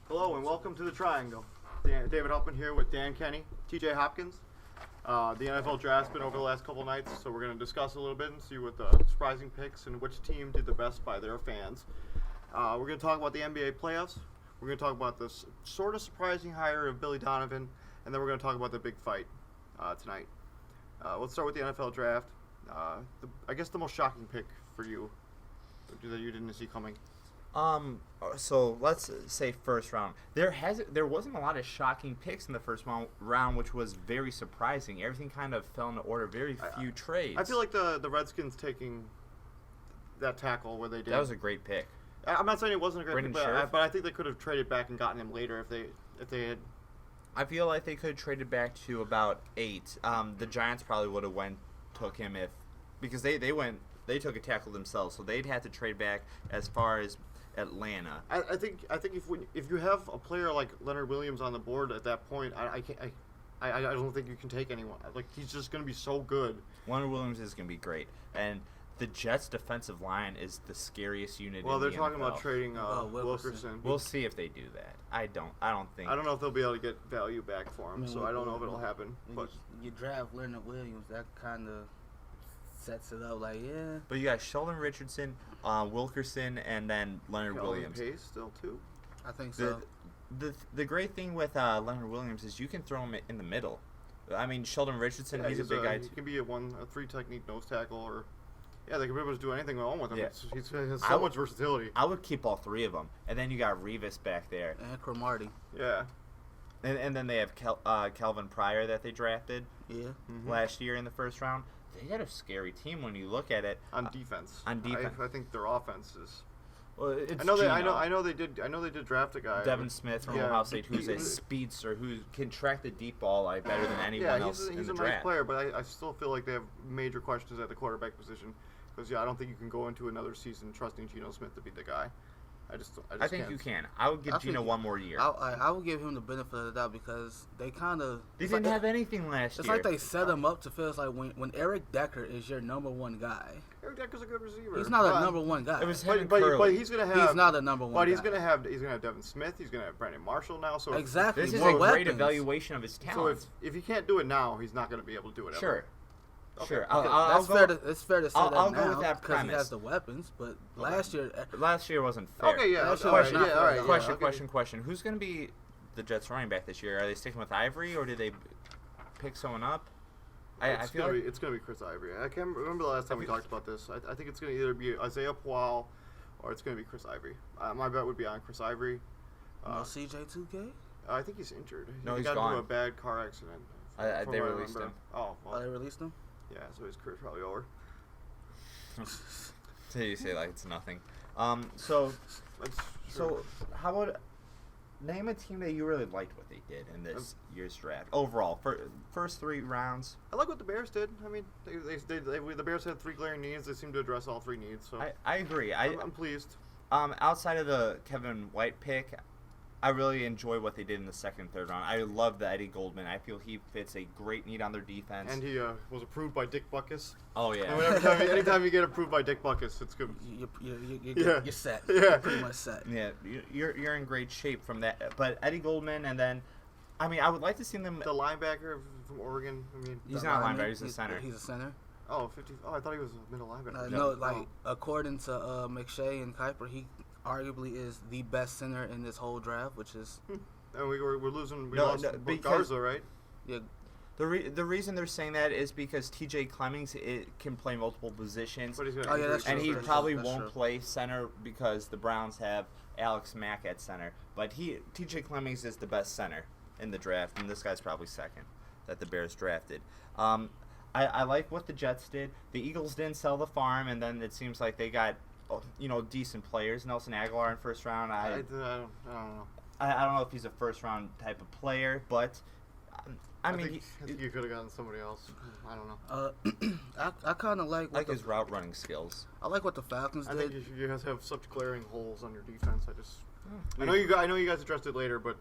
Hello and welcome to the Triangle. David Huffman here with Dan Kenny, TJ Hopkins. The NFL draft's been over the last couple nights, so we're going to discuss a little bit and see what the surprising picks and which team did the best by their fans. We're going to talk about the NBA playoffs. We're going to talk about this sort of surprising hire of Billy Donovan, and then we're going to talk about the big fight tonight. Let's start with the NFL draft. I guess the most shocking pick for you that you didn't see coming. So let's say first round. There wasn't a lot of shocking picks in the first round, which was very surprising. Everything kind of fell into order. Very few trades. I feel like the Redskins taking that tackle where they did. That was a great pick. I'm not saying it wasn't a great pick, Sheriff? but I think they could have traded back and gotten him later if they had. I feel like they could have traded back to about 8. The Giants probably would have took him because they took a tackle themselves, so they'd have to trade back as far as Atlanta. I think if you have a player like Leonard Williams on the board at that point, I don't think you can take anyone. Like, he's just going to be so good. Leonard Williams is going to be great, and the Jets' defensive line is the scariest unit. Well, in they're the talking NFL. about trading Wilkerson. We'll see if they do that. I don't think. I don't know if they'll be able to get value back for him, so I don't know if it'll happen. But you draft Leonard Williams, that kind of sets it up like, yeah. But you got Sheldon Richardson, Wilkerson, and then Leonard Williams. Pace still too. I think so. The great thing with Leonard Williams is you can throw him in the middle. I mean, Sheldon Richardson, he's a big guy. He can be a 3 technique nose tackle, or they can pretty much do anything on with him. Yeah. He has so much versatility. I would keep all 3 of them, and then you got Revis back there, And Cromartie. Yeah. And then they have Calvin Pryor that they drafted last year in the first round. They got a scary team when you look at it on defense. I think their offense is. Well, it's I know they did draft a guy. Devin Smith from Ohio State, who's a speedster who can track the deep ball better than anyone else in the draft. He's a nice player, but I still feel like they have major questions at the quarterback position because I don't think you can go into another season trusting Geno Smith to be the guy. I think you can. I would give Geno one more year. I would give him the benefit of the doubt because they didn't have anything last year. It's like they set him up to feel like when Eric Decker is your number one guy. Eric Decker's a good receiver. He's not a number one guy. It was but he's gonna have. He's not a number one. But he's guy. gonna have Devin Smith. He's gonna have Brandon Marshall now. So exactly. This is more a weapons. great evaluation of his talent. So if he can't do it now, he's not gonna be able to do it ever. Sure. Okay. Sure. It's fair to say I'll that go now with that because he premise. has the weapons. But last year wasn't fair. Okay, yeah. Last All year right, was not yeah, fair. all right. Question. Who's going to be the Jets running back this year? Are they sticking with Ivory or did they pick someone up? It's gonna be Chris Ivory. I can't remember the last time we talked about this. I think it's gonna either be Isaiah Powell or it's gonna be Chris Ivory. My bet would be on Chris Ivory. CJ2K? I think he's injured. No, he he's got gone. into a bad car accident. They released him. Oh, well. They released him? Yeah, so his career's probably over. So you say like it's nothing. So how about name a team that you really liked what they did in this year's draft overall for first 3 rounds? I like what the Bears did. I mean, the Bears had 3 glaring needs. They seemed to address all 3 needs. So I agree. I'm pleased. Outside of the Kevin White pick, I really enjoy what they did in the 2nd and 3rd round. I love the Eddie Goldman. I feel he fits a great need on their defense. And he was approved by Dick Butkus. Oh, yeah. And anytime you get approved by Dick Butkus, it's good. You're set. Yeah. You're pretty much set. Yeah, you're in great shape from that. But Eddie Goldman, and then, I mean, I would like to see them. The linebacker from Oregon. I mean, he's not a linebacker. He's a center. He's a center. Oh, 50. Oh, I thought he was a middle linebacker. No, according to McShay and Kuiper, he arguably is the best center in this whole draft, which is. And we're losing. We lost Garza, right? Yeah. The reason they're saying that is because T.J. Clemmings can play multiple positions, and he probably won't play center because the Browns have Alex Mack at center. But T.J. Clemmings is the best center in the draft, and this guy's probably second that the Bears drafted. I like what the Jets did. The Eagles didn't sell the farm, and then it seems like they got decent players. Nelson Aguilar in first round. I don't know. I don't know if he's a first round type of player, but I think you could have gotten somebody else. I don't know. I kind of like his route running skills. I like what the Falcons did. I think you guys have such glaring holes on your defense. I know you guys addressed it later, but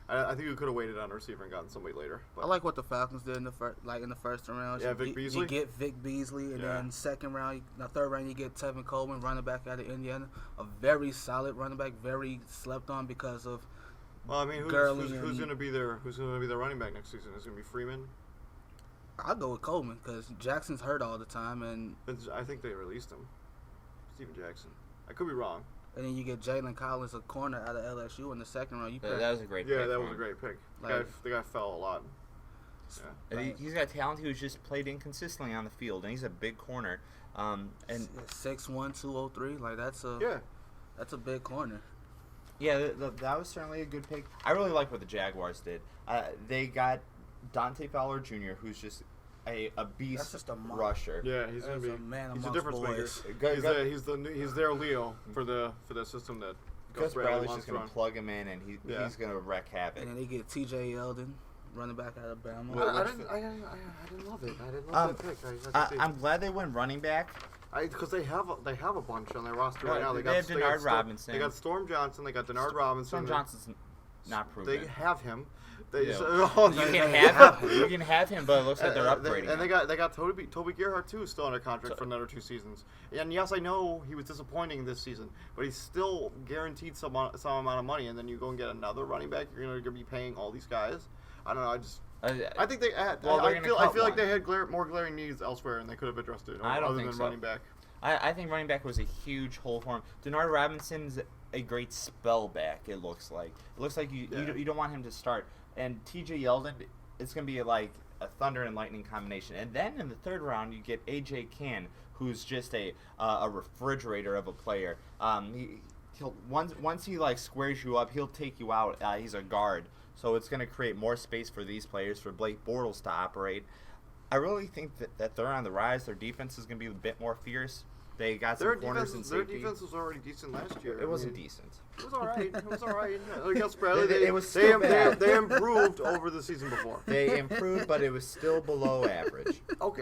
I think you could have waited on a receiver and gotten somebody later. But. I like what the Falcons did in the first round. Yeah, Vic Beasley. You get Vic Beasley, and then third round you get Tevin Coleman, running back out of Indiana, a very solid running back, very slept on because of Well, I mean, Gurley who's and- going to be their running back next season? Is it going to be Freeman? I'll go with Coleman because Jackson's hurt all the time, and I think they released him. Steven Jackson. I could be wrong. then you get Jalen Collins, a corner out of LSU in the second round. You pick, That was a great pick. Yeah, that for was a him. great pick. Like- The guy fell a lot. Yeah. And Right. he's got talent. He was just played inconsistently on the field, and he's a big corner. And 6'1", 203. Like that's a big corner. yeah, that was certainly a good pick. I really like what the Jaguars did. They got Dante Fowler Jr., who's just a beast That's just a monster. rusher. Yeah, he's going to That's be. a man He's a amongst difference boys. maker. He's their Leo for the system that Gus Bradley Bradley's wants just going run. to plug him in, and he's going to wreak havoc. And then they get T.J. Yeldon, running back out of Alabama. I didn't love it. I didn't love that pick. I'm glad they went running back. Because they have a bunch on their roster right now. They have Denard Robinson. They got Storm Johnson. They got Denard Robinson. Storm Johnson's not proven. They have him. You can have him, but it looks like they're upgrading. And they got Toby Gerhardt too, still under contract for another 2 seasons. And yes, I know he was disappointing this season, but he's still guaranteed some amount of money. And then you go and get another running back. You're going to be paying all these guys. I don't know. I think they. I feel like they had more glaring needs elsewhere, and they could have addressed it. I don't other think than so. running back. I think running back was a huge hole for him. Denard Robinson's a great spell back. It looks like you don't want him to start. And T.J. Yeldon, it's going to be like a thunder and lightning combination. And then in the third round, you get A.J. Cann, who's just a refrigerator of a player. He'll once he like squares you up, he'll take you out. He's a guard, so it's going to create more space for these players, for Blake Bortles to operate. I really think that they're on the rise. Their defense is going to be a bit more fierce. They got some corners and safety. Their defense was already decent last year. It wasn't decent. It was all right. It was all right. Against Bradley, It was still bad. They improved over the season before. They improved, but it was still below average. Okay.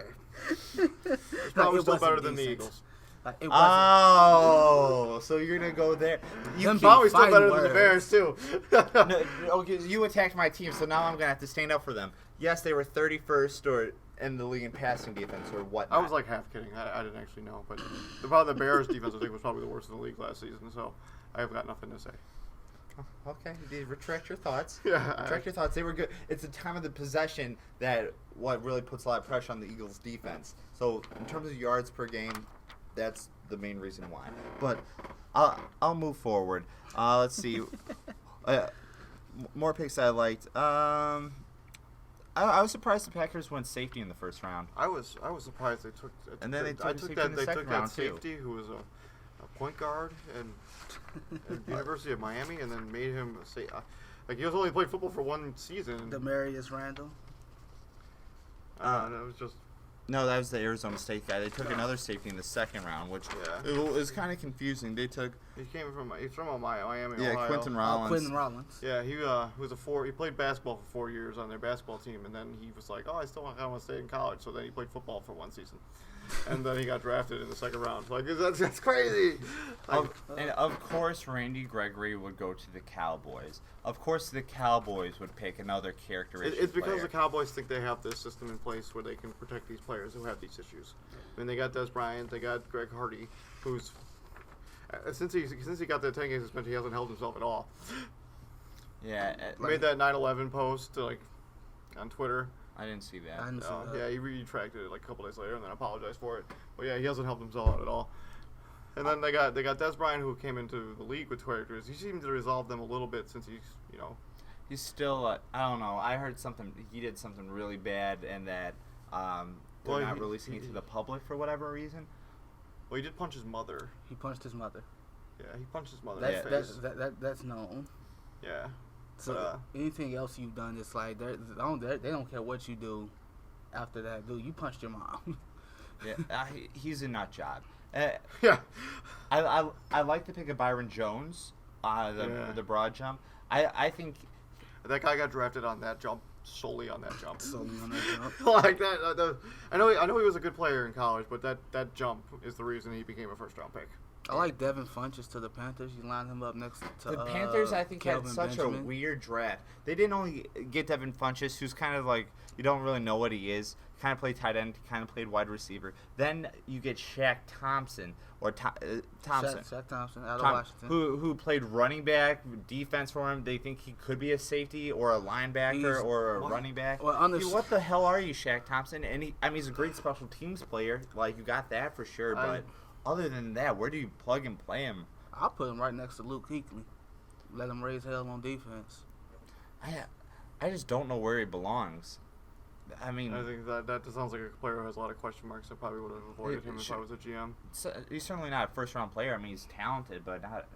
It's probably still better than the Eagles. Like, it wasn't. Oh, so you're gonna go there? Them Probably still fighting better than the Bears too. No, okay, you attacked my team, so now I'm gonna have to stand up for them. Yes, they were 31st in the league in passing defense or whatnot. I was like half kidding. I didn't actually know, but the Bears defense I think was probably the worst in the league last season. So I have got nothing to say. Okay, retract your thoughts. Yeah, Retract your thoughts. They were good. It's the time of the possession that what really puts a lot of pressure on the Eagles' defense. So in terms of yards per game, that's the main reason why. But I'll move forward. Let's see. More picks I liked. I was surprised the Packers went safety in the first round. I was surprised they took. And then they took I a took safety that. in the They second took that round, too. safety who was a point guard and University of Miami, and then made him like he was only played football for 1 season. Demarius Randall. It was just. No, that was the Arizona State guy. They took another safety in the second round, which it was kind of confusing. They took He's from Miami, Ohio. Quentin Rollins. Quentin Rollins. Yeah, he was he played basketball for 4 years on their basketball team, and then he was like, I want to stay in college. So then he played football for 1 season, and then he got drafted in the second round. Like that's crazy. Like, And of course, Randy Gregory would go to the Cowboys. Of course, the Cowboys would pick another characteristic it's because player. the Cowboys think they have this system in place where they can protect these players who have these issues. I mean, they got Des Bryant, they got Greg Hardy, who's since he got the 10-game suspension, he hasn't held himself at all. Yeah, He made that 9/11 post on Twitter. I didn't see that. I didn't see that. Yeah, he retracted it like a couple days later and then apologized for it. But yeah, he hasn't helped himself out at all. And then they got Des Bryant, who came into the league with characters. He seemed to resolve them a little bit since He's still, I don't know. I heard he did something really bad, and that they're not releasing it to the public for whatever reason. Well, he did punch his mother. He punched his mother. Yeah, he punched his mother in the face. That's known. Yeah. So But, anything else you've done, it's like they don't care what you do after that. Dude, you punched your mom. Yeah, he's a nut job. Yeah. I like the pick of Byron Jones, the broad jump. I think That guy got drafted on that jump, solely on that jump. Solely on that jump. Like that. I know he was a good player in college, but that jump is the reason he became a first-round pick. I like Devin Funchess to the Panthers. You line him up next to the Panthers, I think, Kelvin had such Benjamin. a weird draft. They didn't only get Devin Funchess, who's kind of like, you don't really know what he is, kind of played tight end, kind of played wide receiver. Then you get Shaq Thompson or Thompson. Shaq Thompson out of Washington. Who played running back, defense for him. They think he could be a safety or a linebacker or a running back. Well, What the hell are you, Shaq Thompson? And he's a great special teams player. Like, you got that for sure. But other than that, where do you plug and play him? I'll put him right next to Luke Kuechly. Let him raise hell on defense. I just don't know where he belongs. I mean, I think that sounds like a player who has a lot of question marks. I probably would have avoided him if I was a GM. He's certainly not a first-round player. I mean, he's talented, but not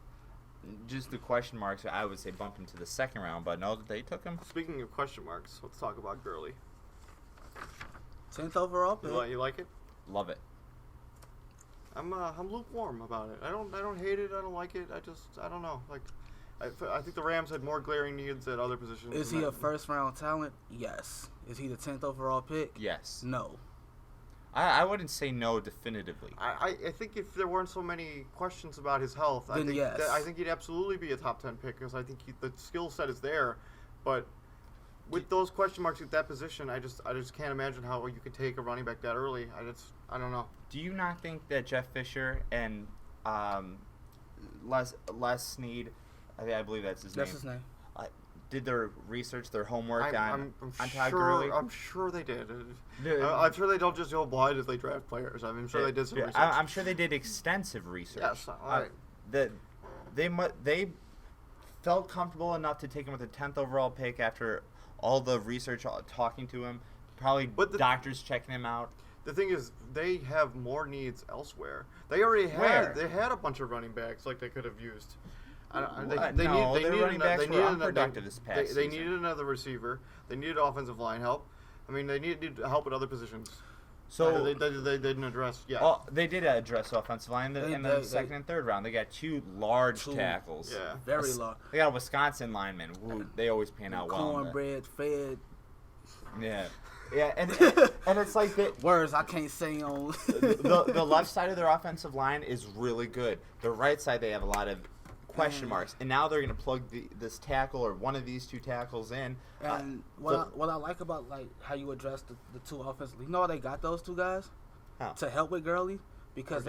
just the question marks. I would say bump him to the second round, but no, they took him. Speaking of question marks, let's talk about Gurley. 10th overall pick. You like it? Love it. I'm lukewarm about it. I don't hate it. I don't like it. I don't know. Like, I think the Rams had more glaring needs at other positions. Is he a first-round talent? Yes. Is he the 10th overall pick? Yes. No. I wouldn't say no definitively. I think if there weren't so many questions about his health, Then yes. I think he'd absolutely be a top 10 pick because I think the skill set is there. But with those question marks at that position, I just can't imagine how you could take a running back that early. I don't know. Do you not think that Jeff Fisher and Les Snead, I believe that's his name. That's his name. Did their research, their homework I'm on Todd sure, Gurley? I'm sure they did. I'm sure they don't just go blind as they draft players. I'm sure they did some research. I'm sure they did extensive research. Yes, all right. They felt comfortable enough to take him with the 10th overall pick after all the research, talking to him, probably doctors checking him out. The thing is, they have more needs elsewhere. They already had a bunch of running backs like they could have used. Their running backs were unproductive this past They season. needed another receiver. They needed offensive line help. I mean, they needed help at other positions. So they didn't address yet. Oh, they did address offensive line in the second and third round. They got two large tackles. Yeah, very large. They got a Wisconsin lineman who they always pan out well. Cornbread fed. Yeah. Yeah, and it's like words I can't say on. the left side of their offensive line is really good. The right side, they have a lot of question marks, and now they're going to plug this tackle or one of these two tackles in. And what I like about like how you address the two offensive, you know, they got those two guys to help with Gurley because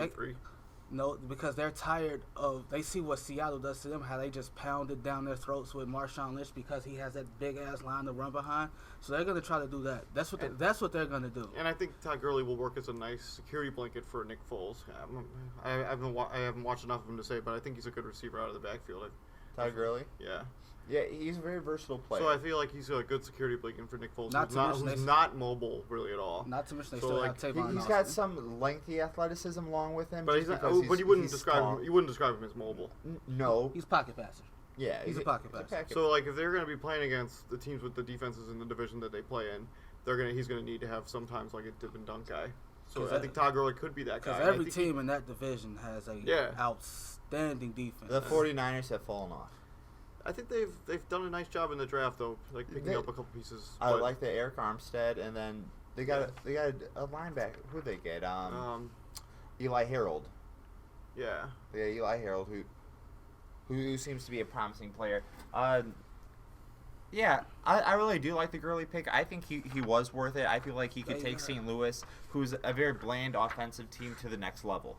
because they're tired of, they see what Seattle does to them, how they just pounded down their throats with Marshawn Lynch because he has that big ass line to run behind. So they're gonna try to do that. That's what they're gonna do. And I think Todd Gurley will work as a nice security blanket for Nick Foles. I haven't watched enough of him to say, but I think he's a good receiver out of the backfield. Todd Gurley? Yeah. Yeah, he's a very versatile player. So I feel like he's a good security blanket for Nick Foles. Who's not mobile really at all. Not to mention they still have Tavon. He's got some lengthy athleticism along with him. But you wouldn't describe him as mobile. No, he's pocket passer. Yeah, he's a pocket passer. So like if they're going to be playing against the teams with the defenses in the division that they play in, he's going to need to have sometimes like a dip and dunk guy. So I think Todd Gurley could be that guy. Because every team in that division has a outstanding defense. The 49ers have fallen off. I think they've done a nice job in the draft though, like picking up a couple pieces. I like the Eric Armstead, and then they got a linebacker. Who'd they get? Eli Harold. Yeah. Yeah, Eli Harold, who seems to be a promising player. Yeah, I really do like the Gurley pick. I think he was worth it. I feel like he could take St. Louis, who's a very bland offensive team, to the next level.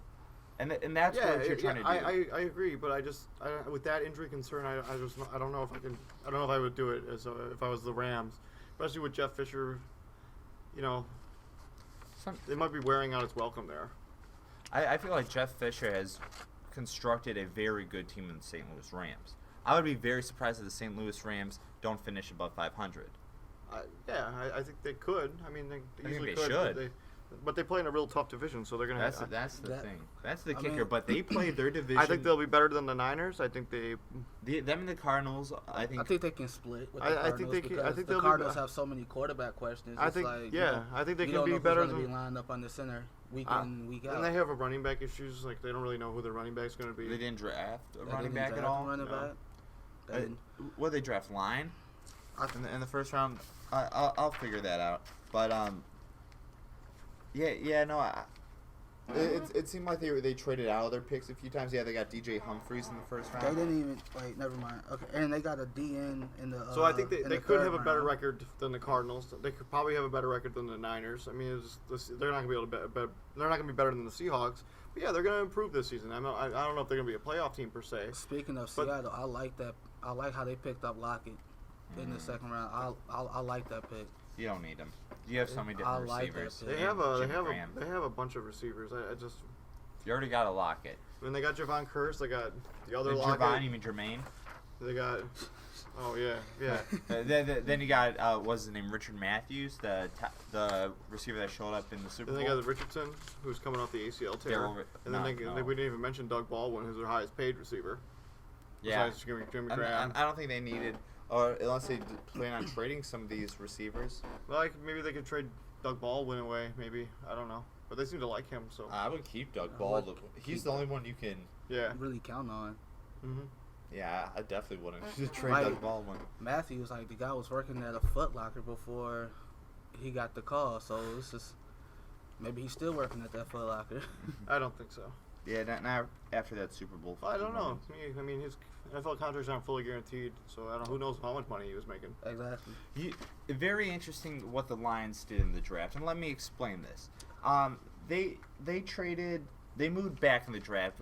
And that's what you're trying to do. I agree, but with that injury concern, I don't know if I would do it if I was the Rams, especially with Jeff Fisher. You know, they might be wearing out its welcome there. I feel like Jeff Fisher has constructed a very good team in the St. Louis Rams. I would be very surprised if the St. Louis Rams don't finish above 500. I think they could. I mean, they easily think they could. should. But they play in a real tough division, so they're going to. That's the thing. That's the kicker. But they play their division. I think they'll be better than the Niners. I think them and the Cardinals. I think they can split with the Cardinals. I think the Cardinals have so many quarterback questions. I think they can be better than. Be lined up on the center week in, week out. And they have a running back issues. Like they don't really know who their running back's going to be. They didn't draft a running back at all. What they draft line in the first round? I'll figure that out. But It seemed like they traded out of their picks a few times. Yeah, they got DJ Humphries in the first round. They didn't even wait. Never mind. Okay, and they got a DN in the. So I think they could have a better record than the Cardinals. They could probably have a better record than the Niners. I mean, they're not going to be able to they're not going to be better than the Seahawks. But yeah, they're going to improve this season. I don't know if they're going to be a playoff team per se. Speaking of Seattle, I like that. I like how they picked up Lockett in the second round. I like that pick. You don't need him. You have so many different receivers. They have a bunch of receivers. I just. You already got a Lockett. And they got Javon Curse. They got the other Lockett. Javon, you mean Jermaine? They got. Oh yeah. Then you got what's his name? Richard Matthews, the receiver that showed up in the Super Bowl. Then they got Richardson, who's coming off the ACL tear. We didn't even mention Doug Baldwin, who's their highest paid receiver. Yeah. Besides Jimmy Graham. I don't think they needed, or unless they plan on trading some of these receivers. Like maybe they could trade Doug Baldwin away. Maybe I don't know, but they seem to like him. So I would keep Doug Baldwin. He's the only one you can. Yeah. Really count on. Mhm. Yeah, I definitely wouldn't just trade Doug Baldwin. Matthew was like the guy was working at a Foot Locker before he got the call, so it's just maybe he's still working at that Foot Locker. I don't think so. Yeah, not after that Super Bowl. I don't know. I mean, his NFL contracts aren't fully guaranteed, so I don't. Who knows how much money he was making? Exactly. Very interesting what the Lions did in the draft, and let me explain this. They moved back in the draft.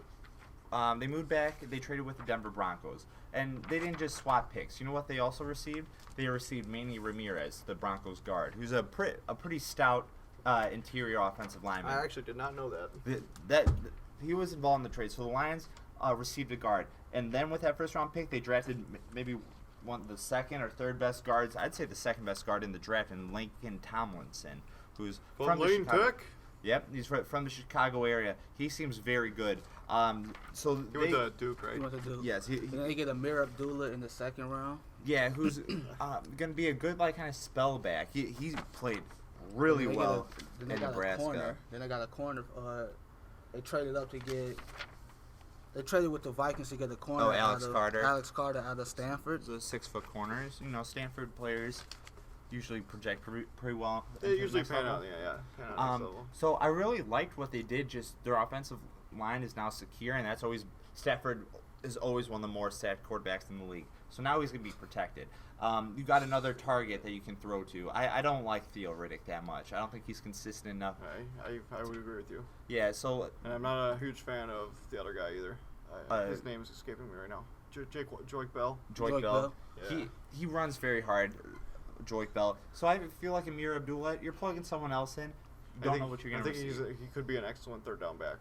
They traded with the Denver Broncos, and they didn't just swap picks. You know what they also received? They received Manny Ramirez, the Broncos guard, who's a pretty stout interior offensive lineman. I actually did not know that. He was involved in the trade. So the Lions received a guard, and then with that first round pick, they drafted maybe the second or third best guards. I'd say the second best guard in the draft, in Lincoln Tomlinson, who's from the Chicago. Yep, he's from the Chicago area. He seems very good. So he went to Duke, right? He went to Duke. Yes. Then they get Amir Abdullah in the second round. Yeah, who's going to be a good kind of spell back. He played really well in Nebraska. Then they got a corner. They traded up to get. They traded with the Vikings to get a corner. Oh, Alex Carter. Alex Carter out of Stanford. The 6-foot corners. Stanford players usually project pretty well. They usually pan out, yeah. So I really liked what they did. Just their offensive line is now secure, and that's always Stafford is always one of the more stacked quarterbacks in the league. So now he's gonna be protected. You got another target that you can throw to. I don't like Theo Riddick that much. I don't think he's consistent enough. I would agree with you. Yeah. So. And I'm not a huge fan of the other guy either. His name is escaping me right now. Joik Bell. Joik Bell. Yeah. He runs very hard. Joik Bell. So I feel like Amir Abdullah, you're plugging someone else in. You don't know what you're going to receive. I think he could be an excellent third down back.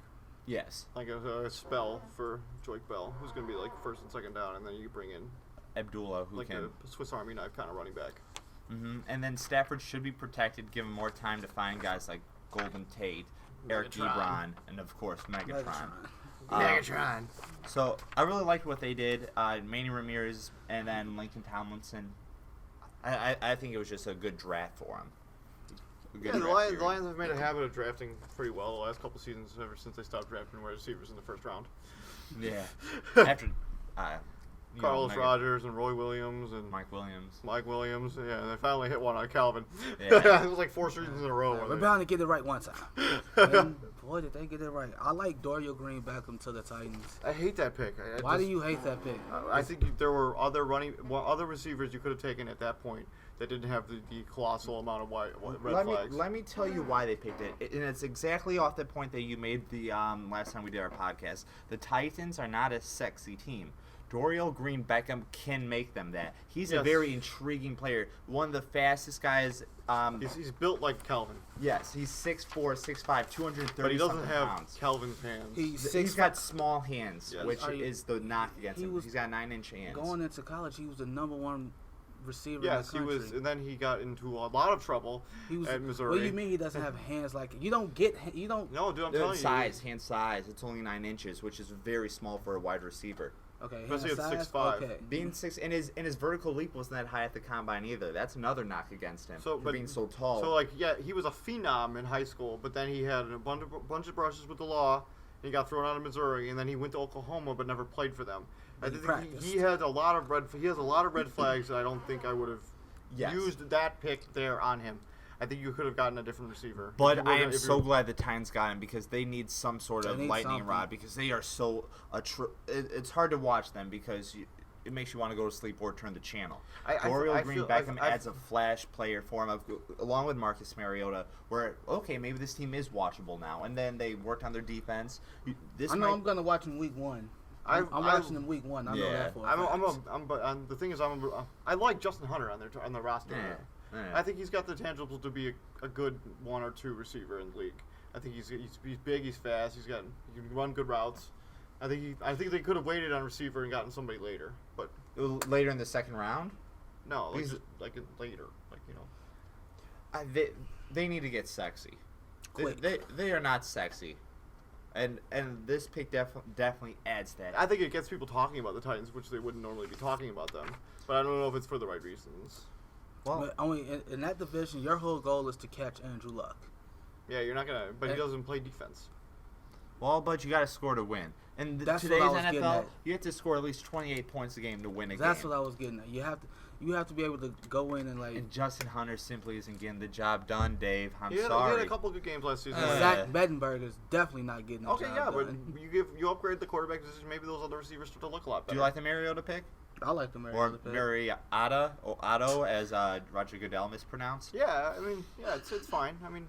Yes. Like a spell for Joik Bell, who's going to be like first and second down, and then you bring in Abdullah, who like can a Swiss Army knife kind of running back. Mm-hmm. And then Stafford should be protected, give him more time to find guys like Golden Tate, Eric Ebron, and of course Megatron. Megatron. So I really liked what they did. Manny Ramirez and then Lincoln Tomlinson. I think it was just a good draft for him. The Lions have made a habit of drafting pretty well the last couple seasons, ever since they stopped drafting wide receivers in the first round. Yeah. After Carlos Rogers and Roy Williams and Mike Williams. Yeah, and they finally hit one on Calvin. Yeah. It was like 4 seasons in a row. We're bound to get it right one time. And boy, did they get it right. I like Dorial Green Beckham to the Titans. I hate that pick. Why do you hate that pick? I think there were other receivers you could have taken at that point that didn't have the colossal amount of red flags. Let me tell you why they picked it. And it's exactly off the point that you made the last time we did our podcast. The Titans are not a sexy team. Dorial Green Beckham can make them that. He's a very intriguing player. One of the fastest guys. He's built like Calvin. Yes, he's 6'4", 6'5", 230 But he doesn't have pounds. Calvin's hands. He's got small hands, yes. which is the knock against him. He's got 9-inch hands. Going into college, he was the #1 receiver. Yes, in the country. he was, and then he got into a lot of trouble at Missouri. What do you mean he doesn't have hands like you don't get you don't? No, dude, I'm telling you. Hand size. It's only 9 inches, which is very small for a wide receiver. Okay, especially at 6'5". Okay. Being 6 and his vertical leap wasn't that high at the combine either. That's another knock against him for being so tall. So he was a phenom in high school, but then he had a bunch of brushes with the law. He got thrown out of Missouri, and then he went to Oklahoma, but never played for them. I think he has a lot of red flags, and I don't think I would have used that pick there on him. I think you could have gotten a different receiver. But I am so glad the Titans got him because they need some sort of lightning something. rod because they are so it's hard to watch them because it makes you want to go to sleep or turn the channel. Dorial Green Beckham adds a flash player for him along with Marcus Mariota where, okay, maybe this team is watchable now. And then they worked on their defense. I'm going to watch in week 1. I'm watching in week 1. I know that for a fact. The thing is, I like Justin Hunter on the roster. Yeah. I think he's got the tangibles to be a good 1 or 2 receiver in the league. I think he's big, he's fast, he can run good routes. I think they could have waited on receiver and gotten somebody later, but later in the second round. No, later, They need to get sexy. Quick. They are not sexy, and this pick definitely adds that. I think it gets people talking about the Titans, which they wouldn't normally be talking about them. But I don't know if it's for the right reasons. Well, in that division, your whole goal is to catch Andrew Luck. Yeah, you're not gonna. But he doesn't play defense. Well, but you got to score to win. And today's NFL, you have to score at least 28 points a game to win a game. That's what I was getting at. You have to be able to go in and And Justin Hunter simply isn't getting the job done, Dave. I'm sorry. He had a couple good games last season. Zach Mettenberger is definitely not getting the job done. But you upgrade the quarterback position. Maybe those other receivers start to look a lot better. Do you like the Mariota pick? I like the Mariota pick. Or Mariota, or Otto, as Roger Goodell mispronounced. Yeah, it's fine. I mean,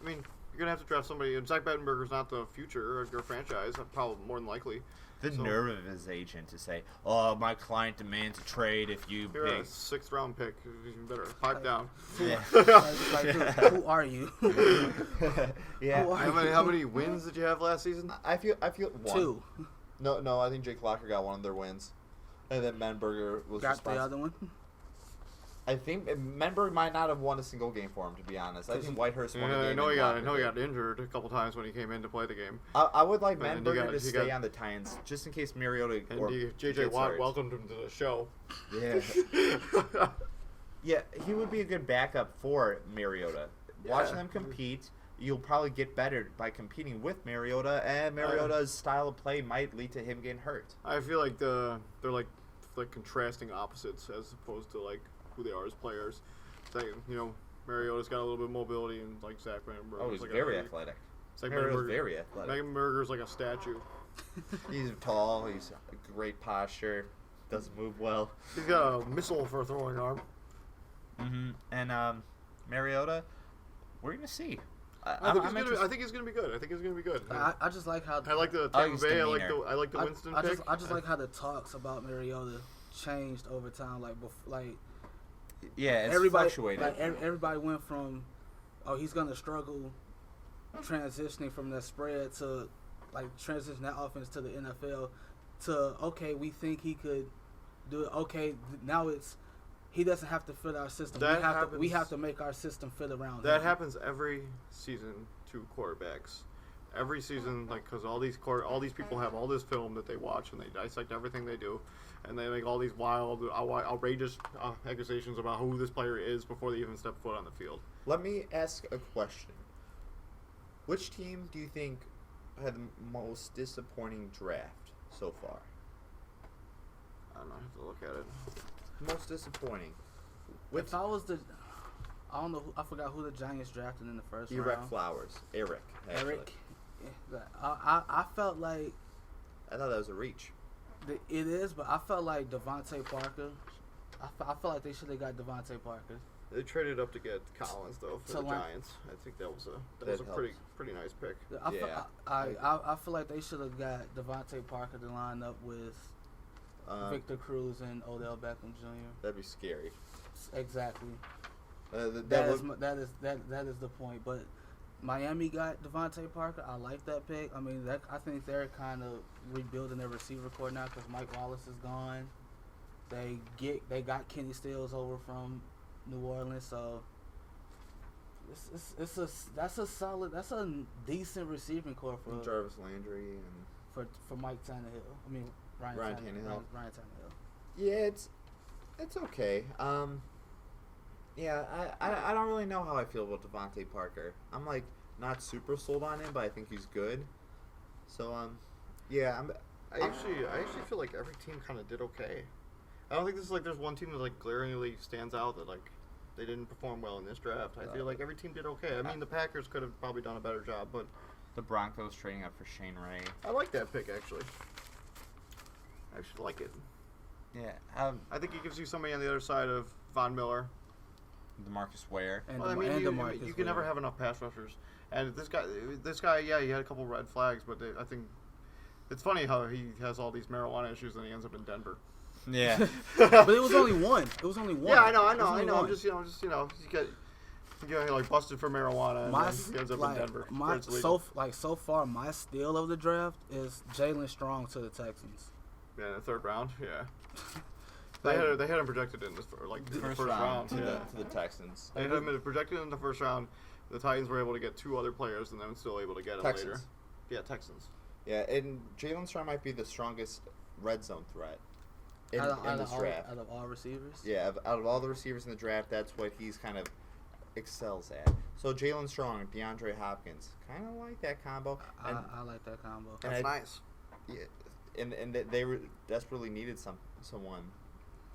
you're gonna have to draft somebody. And Zach Mettenberger's not the future of your franchise. Probably more than likely. The nerve of his agent to say, "Oh, my client demands a trade if you You're pick." a 6th round pick. You better pipe down. Yeah. Who are you? Yeah. How many wins did you have last season? I feel 1. 2. No. I think Jake Locker got one of their wins, and then Menberger was got the other one. I think Menberg might not have won a single game for him, to be honest. I think Whitehurst won a game. I know he got injured a couple times when he came in to play the game. I would like Menberger to stay on the Titans, just in case Mariota or J.J. Watt welcomed him to the show. Yeah. Yeah, he would be a good backup for Mariota. Watching them compete, you'll probably get better by competing with Mariota, and Mariota's style of play might lead to him getting hurt. I feel like they're like contrasting opposites as opposed to like who they are as players. It's like, Mariota's got a little bit of mobility, and like Zach Mettenberger. Oh, he's very athletic. Mariota's very athletic. Mettenberger's like a statue. He's tall. He's a great posture. Doesn't move well. He's got a missile for a throwing arm. Mm-hmm. And Mariota, we're gonna see. I think he's gonna be good. I just like how I like the Tampa Bay. I like the Winston pick. I just like how the talks about Mariota changed over time. Yeah, it's fluctuated. Everybody went from, he's gonna struggle transitioning from that spread to transition that offense to the NFL to, okay, we think he could do it. Okay, now it's he doesn't have to fit our system. We have to make our system fit around him. That happens every season to quarterbacks. Every season, because all these people have all this film that they watch and they dissect everything they do, and they make all these wild, outrageous accusations about who this player is before they even step foot on the field. Let me ask a question. Which team do you think had the most disappointing draft so far? I don't know. I have to look at it. Most disappointing. If I was I don't know. I forgot who the Giants drafted in the first round. Eric. Eric. I felt like. I thought that was a reach. It is, but I felt like Devontae Parker. I felt like they should have got Devontae Parker. They traded up to get Collins though for the Giants. I think that was a pretty nice pick. I feel like they should have got Devontae Parker to line up with Victor Cruz and Odell Beckham Jr. That'd be scary. Exactly. That is the point. But Miami got Devontae Parker. I like that pick. I mean, I think they're kind of rebuilding their receiver core now because Mike Wallace is gone. They got Kenny Stills over from New Orleans, so that's a decent receiving core for Jarvis Landry and for Mike Tannehill. I mean Ryan Tannehill. Ryan Tannehill. Yeah, it's okay. Yeah, I don't really know how I feel about Devontae Parker. I'm not super sold on him, but I think he's good. So yeah, I actually feel like every team kind of did okay. I don't think this is there's one team that glaringly stands out that they didn't perform well in this draft. I feel like every team did okay. I mean, the Packers could have probably done a better job, but the Broncos trading up for Shane Ray. I like that pick actually. I actually like it. Yeah, I think he gives you somebody on the other side of Von Miller, DeMarcus Ware. And you can never have enough pass rushers. And this guy, yeah, he had a couple red flags, but I think it's funny how he has all these marijuana issues and he ends up in Denver. Yeah, but it was only one. Yeah, I know. I'm just you get like busted for marijuana and he ends up in Denver. So far, my steal of the draft is Jalen Strong to the Texans. Yeah, in the third round. Yeah. They had him projected in the first round to the Texans. They had him projected in the first round. The Titans were able to get 2 other players and then still able to get him later. Yeah, Texans. Yeah, and Jalen Strong might be the strongest red zone threat in this draft. Out of all receivers? Yeah, out of all the receivers in the draft, that's what he's kind of excels at. So Jalen Strong, DeAndre Hopkins, kind of like that combo. I like that combo. That's nice. Yeah, and they desperately needed someone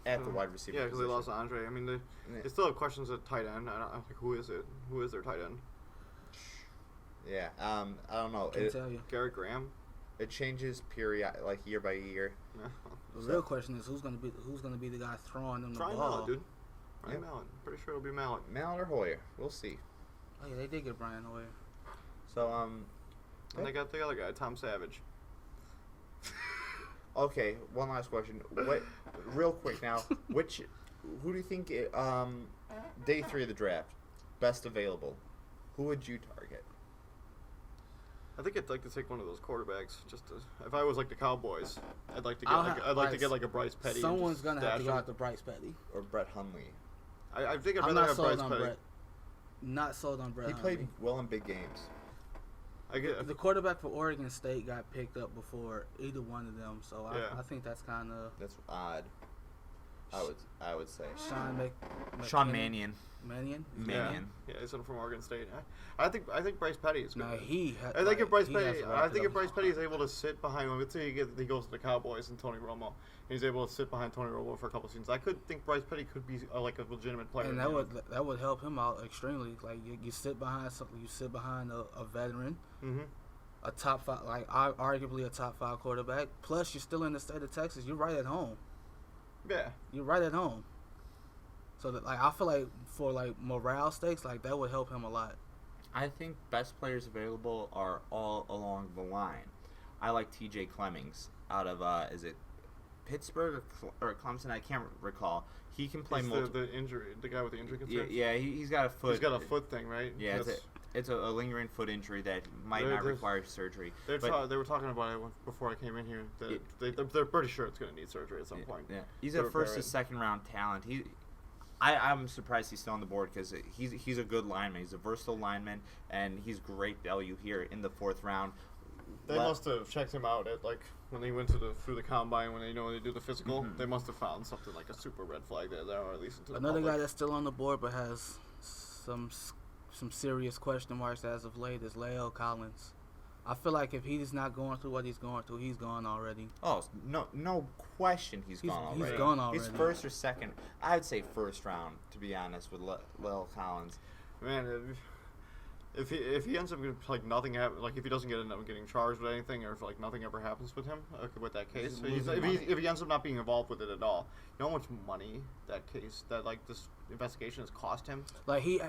at the wide receiver. Yeah, because they lost Andre. I mean, they still have questions at tight end. I don't think who is it? Who is their tight end? Yeah, I don't know. I can't tell you. Garrett Graham. It changes year by year. Yeah. The real question is who's gonna be the guy throwing them the ball? Mallett, dude. Brian Mallett. Pretty sure it'll be Mallett. Mallett or Hoyer. We'll see. Oh yeah, they did get Brian Hoyer. So and they got the other guy, Tom Savage. Okay, one last question. Real quick now, who do you think day 3 of the draft, best available? Who would you target? I think I'd like to take one of those quarterbacks. If I was like the Cowboys, I'd like to get like a Bryce Petty. Someone's gonna have to go out to Bryce Petty or Brett Hundley. I think I'd rather have Bryce Petty. Not sold on Brett. He played well in big games. The quarterback for Oregon State got picked up before either one of them, so I think that's kind of odd. I would say Sean Mannion. Mannion. Yeah, he's from Oregon State. I think Bryce Petty is good. No, if Bryce Petty is able to sit behind him, let's say he goes to the Cowboys and Tony Romo, and he's able to sit behind Tony Romo for a couple seasons. I could think Bryce Petty could be like a legitimate player. And that would help him out extremely. Like you sit behind something, you sit behind a veteran, a top 5, like arguably a top 5 quarterback. Plus, you're still in the state of Texas. You're right at home. Yeah, you're right at home. So that, I feel like for morale stakes, that would help him a lot. I think best players available are all along the line. I like T.J. Clemmings out of is it Pittsburgh or Clemson? I can't recall. He can play the guy with the injury concerns. Yeah, he's got a foot. He's got a foot thing, right? Yeah, it's a lingering foot injury that might not require surgery. They were talking about it before I came in here. They're pretty sure it's going to need surgery at some point. Yeah, he's a first or second round talent. I'm surprised he's still on the board because he's a good lineman. He's a versatile lineman, and he's great value here in the 4th round. They must have checked him out at when they went through the combine when they do the physical. Mm-hmm. They must have found something like a super red flag there, or at least another guy that's still on the board but has some serious question marks as of late is La'el Collins. I feel like if he's not going through what he's going through, he's gone already. Oh, no question he's gone already. He's gone already. He's first or second. I'd say first round, to be honest, with La'el Collins. Man, if he ends up nothing happen, if he doesn't end up getting charged with anything, or if nothing ever happens with him with that case, if he ends up not being involved with it at all, you know how much money that this investigation has cost him? He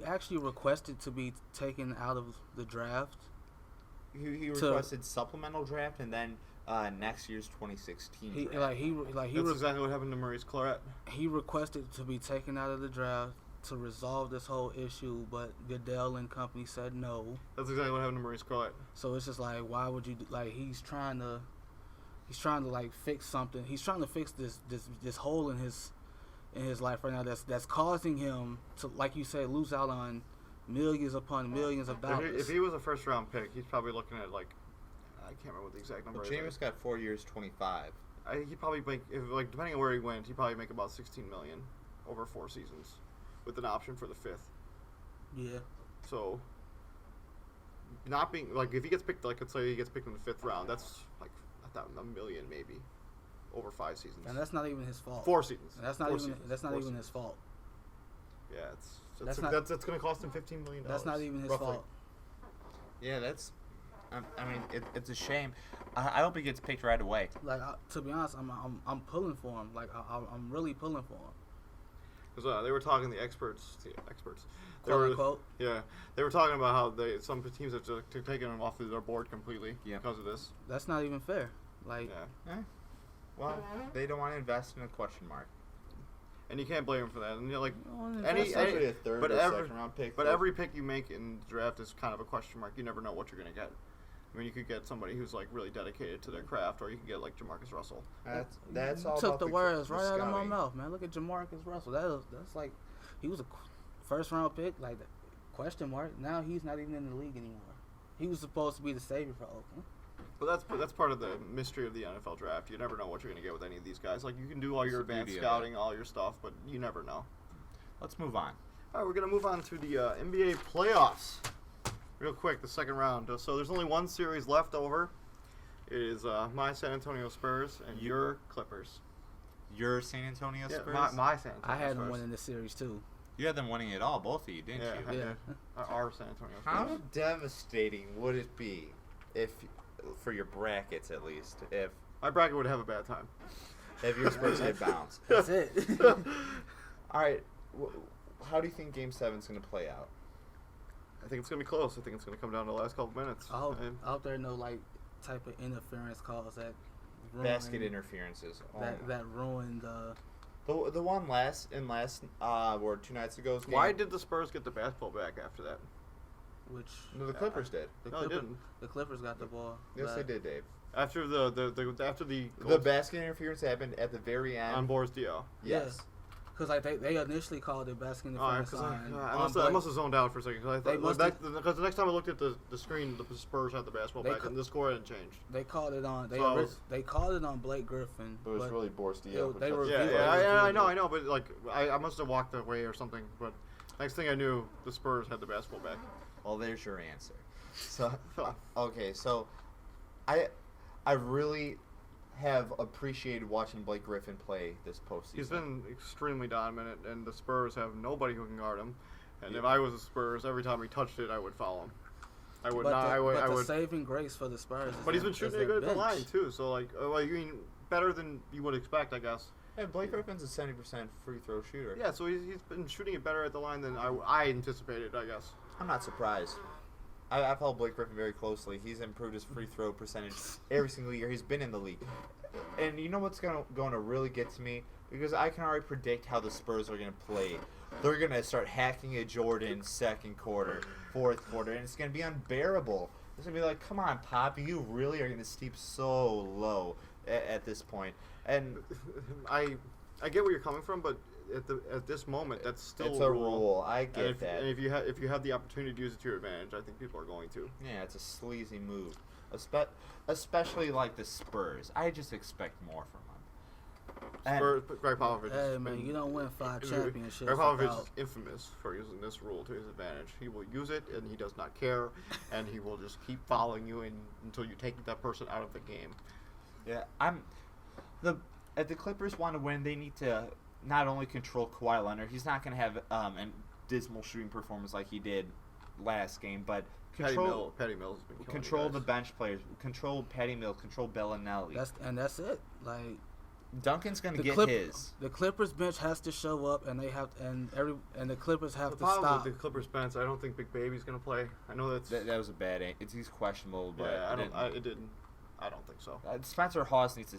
actually requested to be taken out of the draft. He requested supplemental draft and then next year's 2016 draft. That's exactly what happened to Maurice Claret. He requested to be taken out of the draft to resolve this whole issue, but Goodell and company said no. That's exactly what happened to Maurice Claret. So it's just why would you he's trying to fix something. He's trying to fix this hole in his life right now that's causing him to, like you said, lose out on millions upon millions of dollars. If he was a first round pick, he's probably looking at I can't remember what the exact number is. Jameis got 4 years, 25. He probably make depending on where he went, he'd probably make about $16 million over 4 seasons, with an option for the 5th. Yeah. So, not being if he gets picked, let's say he gets picked in the 5th round, that's $1 million maybe over 5 seasons. And that's not even his fault. 4 seasons. And that's not even his fault. Yeah, that's going to cost him $15 million. That's not even his fault. Yeah, I mean, it's a shame. I hope he gets picked right away. Like to be honest, I'm pulling for him. Like I'm really pulling for him. Because they were talking the experts. Quote unquote. Yeah, they were talking about how some teams have taken him off of their board completely because of this. That's not even fair. Like, well, they don't want to invest in a question mark. And you can't blame him for that. And like especially a third or second round pick. But every pick you make in the draft is kind of a question mark. You never know what you're going to get. I mean, you could get somebody who's like really dedicated to their craft, or you can get like Jamarcus Russell. That's all. Took the words right out of my mouth, man. Look at Jamarcus Russell. That's like, he was a first round pick, like question mark. Now he's not even in the league anymore. He was supposed to be the savior for Oakland. But that's part of the mystery of the NFL draft. You never know what you're going to get with any of these guys. Like, you can do all your advanced scouting, all your stuff, but you never know. Let's move on. All right, we're going to move on to the NBA playoffs. Real quick, the second round. So there's only one series left over. It is my San Antonio Spurs and your Clippers. Your San Antonio Spurs? My San Antonio Spurs. I had them winning this series, too. You had them winning it all, both of you, didn't you? Yeah. Our San Antonio Spurs. How devastating would it be if... for your brackets, at least, if my bracket would have a bad time, if your Spurs hit bounce. That's it. All right, how do you think Game 7's going to play out? I think it's going to be close. I think it's going to come down to the last couple minutes. I hope there are no like type of interference calls that basket interferences that ruined the one last 2 nights ago's game. Why did the Spurs get the basketball back after that? No, the Clippers did. They didn't. The Clippers got the ball. Yes, they did, Dave. After the basket interference happened at the very end on Boris Diaw. Yes. Because like they initially called it basket interference. I must have zoned out for a second because the next time I looked at the screen, the Spurs had the basketball back and the score hadn't changed. They called it on they called it on Blake Griffin. But it was really Boris Diaw. I know, but like I must have walked away or something. But next thing I knew, the Spurs had the basketball back. Well, there's your answer. So, okay, so I really have appreciated watching Blake Griffin play this postseason. He's been extremely dominant, and the Spurs have nobody who can guard him. And if I was the Spurs, every time he touched it, I would foul him. I would not. I would. The saving grace for the Spurs. But he's been shooting a good at the line too. So like, you mean better than you would expect, I guess. Yeah, Blake Griffin's a 70% free throw shooter. Yeah, so he's been shooting it better at the line than I anticipated, I guess. I'm not surprised. I've followed Blake Griffin very closely. He's improved his free throw percentage every single year he's been in the league. And you know what's going to really get to me? Because I can already predict how the Spurs are going to play. They're going to start hacking at Jordan second quarter, fourth quarter, and it's going to be unbearable. It's going to be like, come on, Pop, you really are going to steep so low at this point. And I get where you're coming from, but at this moment, that's still it's a rule. I get that. And if you have the opportunity to use it to your advantage, I think people are going to. Yeah, it's a sleazy move, especially like the Spurs. I just expect more from them. Spurs, Greg Popovich. Hey man, you don't win 5 championships. Greg Popovich is infamous for using this rule to his advantage. He will use it, and he does not care, and he will just keep following you until you take that person out of the game. Yeah, if the Clippers want to win, they need to not only control Kawhi Leonard. He's not going to have a dismal shooting performance like he did last game, but control Patty Mills has been control the bench players, control Patty Mills, control Bellinelli. That's it. Like Duncan's going to get his. The Clippers bench has to show up, and they have and the Clippers have to stop. The problem stop. with the Clippers bench, I don't think Big Baby's going to play. I know that was a bad. He's questionable, but yeah, I don't think so. Spencer Hawes needs to.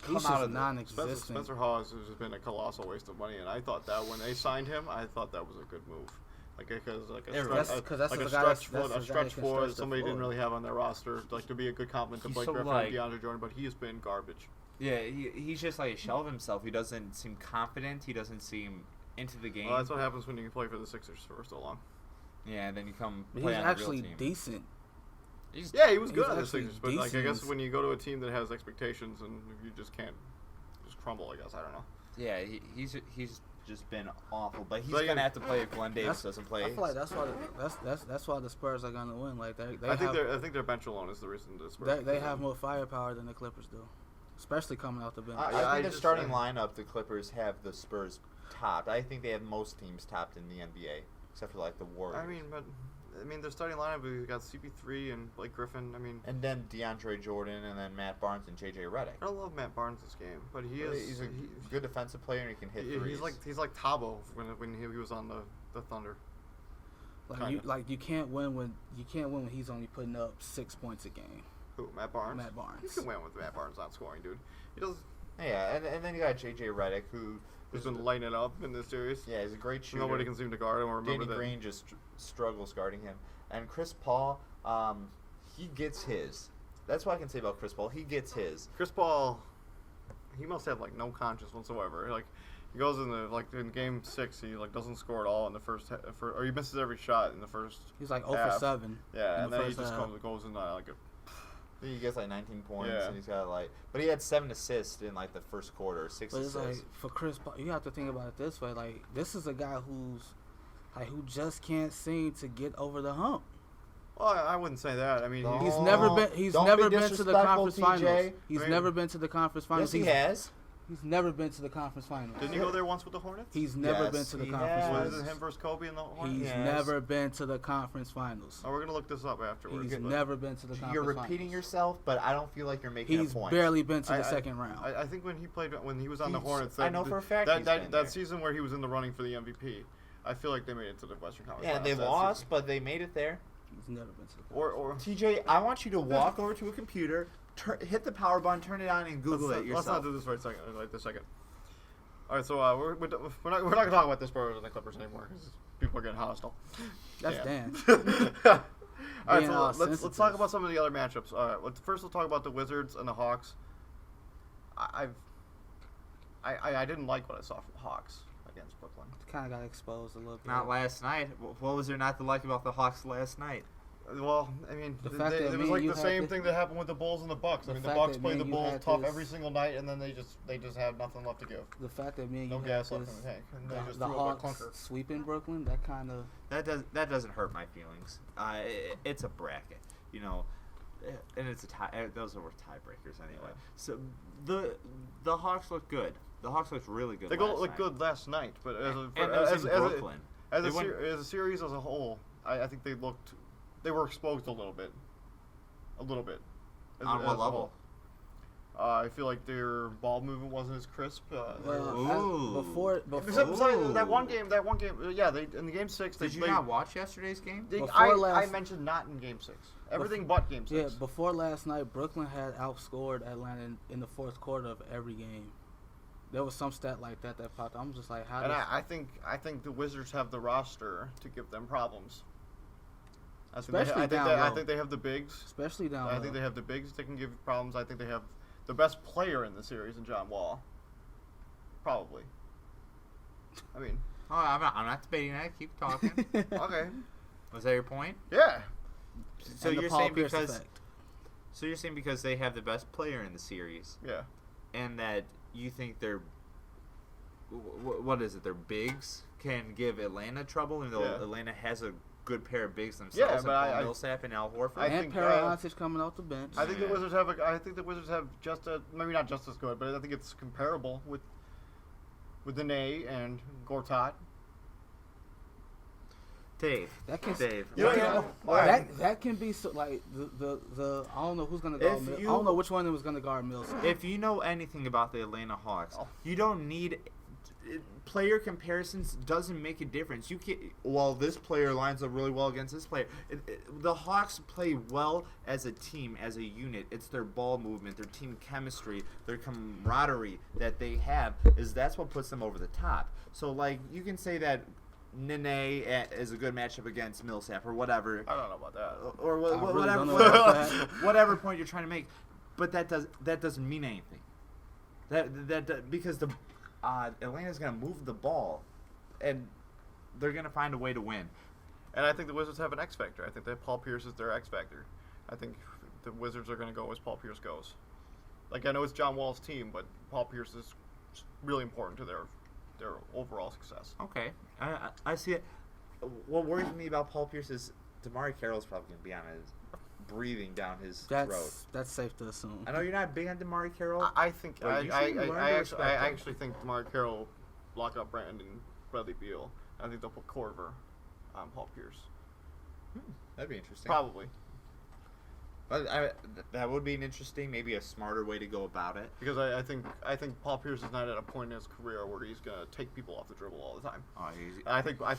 He's out of non-existent. Spencer Hawes has been a colossal waste of money, and I thought that when they signed him, I thought that was a good move. A stretch four that somebody didn't really have on their roster, like to be a good compliment to Blake Griffin and DeAndre Jordan, but he has been garbage. Yeah, he's just like a shell of himself. He doesn't seem confident. He doesn't seem into the game. Well, that's what happens when you play for the Sixers for so long. Yeah, and then you come He's play on actually the real team. decent. He was good on the Sixers, but like I guess when you go to a team that has expectations and you just can't just crumble, I guess I don't know. Yeah, he's just been awful, but he's gonna have to play if Glenn Davis doesn't play. I feel like that's why the Spurs are gonna win. Like I think their bench alone is the reason the Spurs. They have more firepower than the Clippers do. especially coming out the bench. I think the starting lineup, the Clippers have the Spurs topped. I think they have most teams topped in the NBA, except for like the Warriors. I mean, their starting lineup, we got CP3 and Blake Griffin. And then DeAndre Jordan, and then Matt Barnes and JJ Redick. I don't love Matt Barnes this game, but he's a good defensive player and he can hit threes. He's like Tabo when he was on the Thunder. You can't win when he's only putting up 6 points a game. Who, Matt Barnes? Matt Barnes. You can win with Matt Barnes not scoring, dude. He does. Yeah, and then you got JJ Redick, who's been lighting it up in this series. Yeah, he's a great shooter. Nobody can seem to guard him or remember Danny Green just struggles guarding him. And Chris Paul, he gets his. That's what I can say about Chris Paul. He gets his. Chris Paul, he must have no conscience whatsoever. He goes in game 6, he doesn't score at all in the first half, or he misses every shot in the first. He's 0 half. for 7. Yeah, and then he just goes in he gets 19 points, and he's got but he had 7 assists in the first quarter, 6 assists. But it's for Chris Paul, you have to think about it this way: this is a guy who just can't seem to get over the hump. Well, I wouldn't say that. I mean, he's never been to the conference finals. He's never been to the conference finals. Yes, he has. He's never been to the conference finals. Didn't he go there once with the Hornets? He's never been to the conference finals. Was it him versus Kobe in the Hornets? He's never been to the conference finals. Oh, we're going to look this up afterwards. He's never been to the conference finals. You're repeating yourself, but I don't feel like you're making a point. He's barely been to the second round. I think when he was on the Hornets, I know for a fact that season where he was in the running for the MVP, I feel like they made it to the Western Conference Finals. Yeah, they lost, but they made it there. He's never been to the or TJ, I want you to walk over to a computer, hit the power button, turn it on, and Google it yourself. Let's not do this right this second. All right, so we're not going to talk about the Spurs and the Clippers anymore because people are getting hostile. That's Dan. All right, so let's talk about some of the other matchups. All right, let's talk about the Wizards and the Hawks. I didn't like what I saw from the Hawks against Brooklyn. Kind of got exposed a little bit. Not last night. What was there not to like about the Hawks last night? Well, I mean, it was the same thing that happened with the Bulls and the Bucks. I mean, the Bucks played the Bulls tough every single night, and then they just had nothing left to give. The fact that no gas left in the tank, and they just the threw up a clunker. Hawks sweeping Brooklyn, that kind of that doesn't hurt my feelings. It's a bracket, and it's a tie. Those are tiebreakers anyway. Yeah. So the Hawks look good. The Hawks looked really good. They looked good last night, but as a series as a whole, I think they were exposed a little bit. On what level? I feel like their ball movement wasn't as crisp. Before that one game, yeah, in the game 6. Did you not watch yesterday's game? I mentioned not in game 6. Everything but game 6. Yeah, before last night, Brooklyn had outscored Atlanta in the fourth quarter of every game. There was some stat like that popped up. I'm just like, how? And I think the Wizards have the roster to give them problems. I think they have the bigs. Especially down I think they have the bigs that can give problems. I think they have the best player in the series in John Wall. Probably. I mean. Oh, I'm not debating that. Keep talking. Okay. Was that your point? Yeah. So you're saying because they have the best player in the series. Yeah. And that you think they're what is it? Their bigs can give Atlanta trouble, even though Atlanta has a good pair of bigs themselves. Yeah, but Millsap and Al Horford. And Peralance coming off the bench. I think the Wizards have just maybe not just as good, but I think it's comparable with Nene and Gortat. Dave. That can be so, like the I don't know who's gonna guard. I don't know which one was gonna guard Millsap. If you know anything about the Atlanta Hawks, you don't need. Player comparisons doesn't make a difference. You can't. Well, this player lines up really well against this player. The Hawks play well as a team, as a unit. It's their ball movement, their team chemistry, their camaraderie that they have. That's what puts them over the top. So, you can say that Nene is a good matchup against Millsap or whatever. I don't know about that. Or whatever point you're trying to make, but that doesn't mean anything. Because Atlanta's going to move the ball, and they're going to find a way to win. And I think the Wizards have an X factor. I think that Paul Pierce is their X factor. I think the Wizards are going to go as Paul Pierce goes. I know it's John Wall's team, but Paul Pierce is really important to their overall success. Okay, I see it. What worries me about Paul Pierce is DeMar Carroll's probably going to be on breathing down his That's throat. that's safe to assume. I know you're not big on DeMarre Carroll. I think Well, you should learn to I respect him. actually think DeMarre Carroll will lock up Brandon Bradley Beal. I think they'll put Corver on Paul Pierce. That'd be interesting. Probably. But that would be an interesting, maybe a smarter way to go about it. Because I think Paul Pierce is not at a point in his career where he's gonna take people off the dribble all the time. Oh, I think Kyle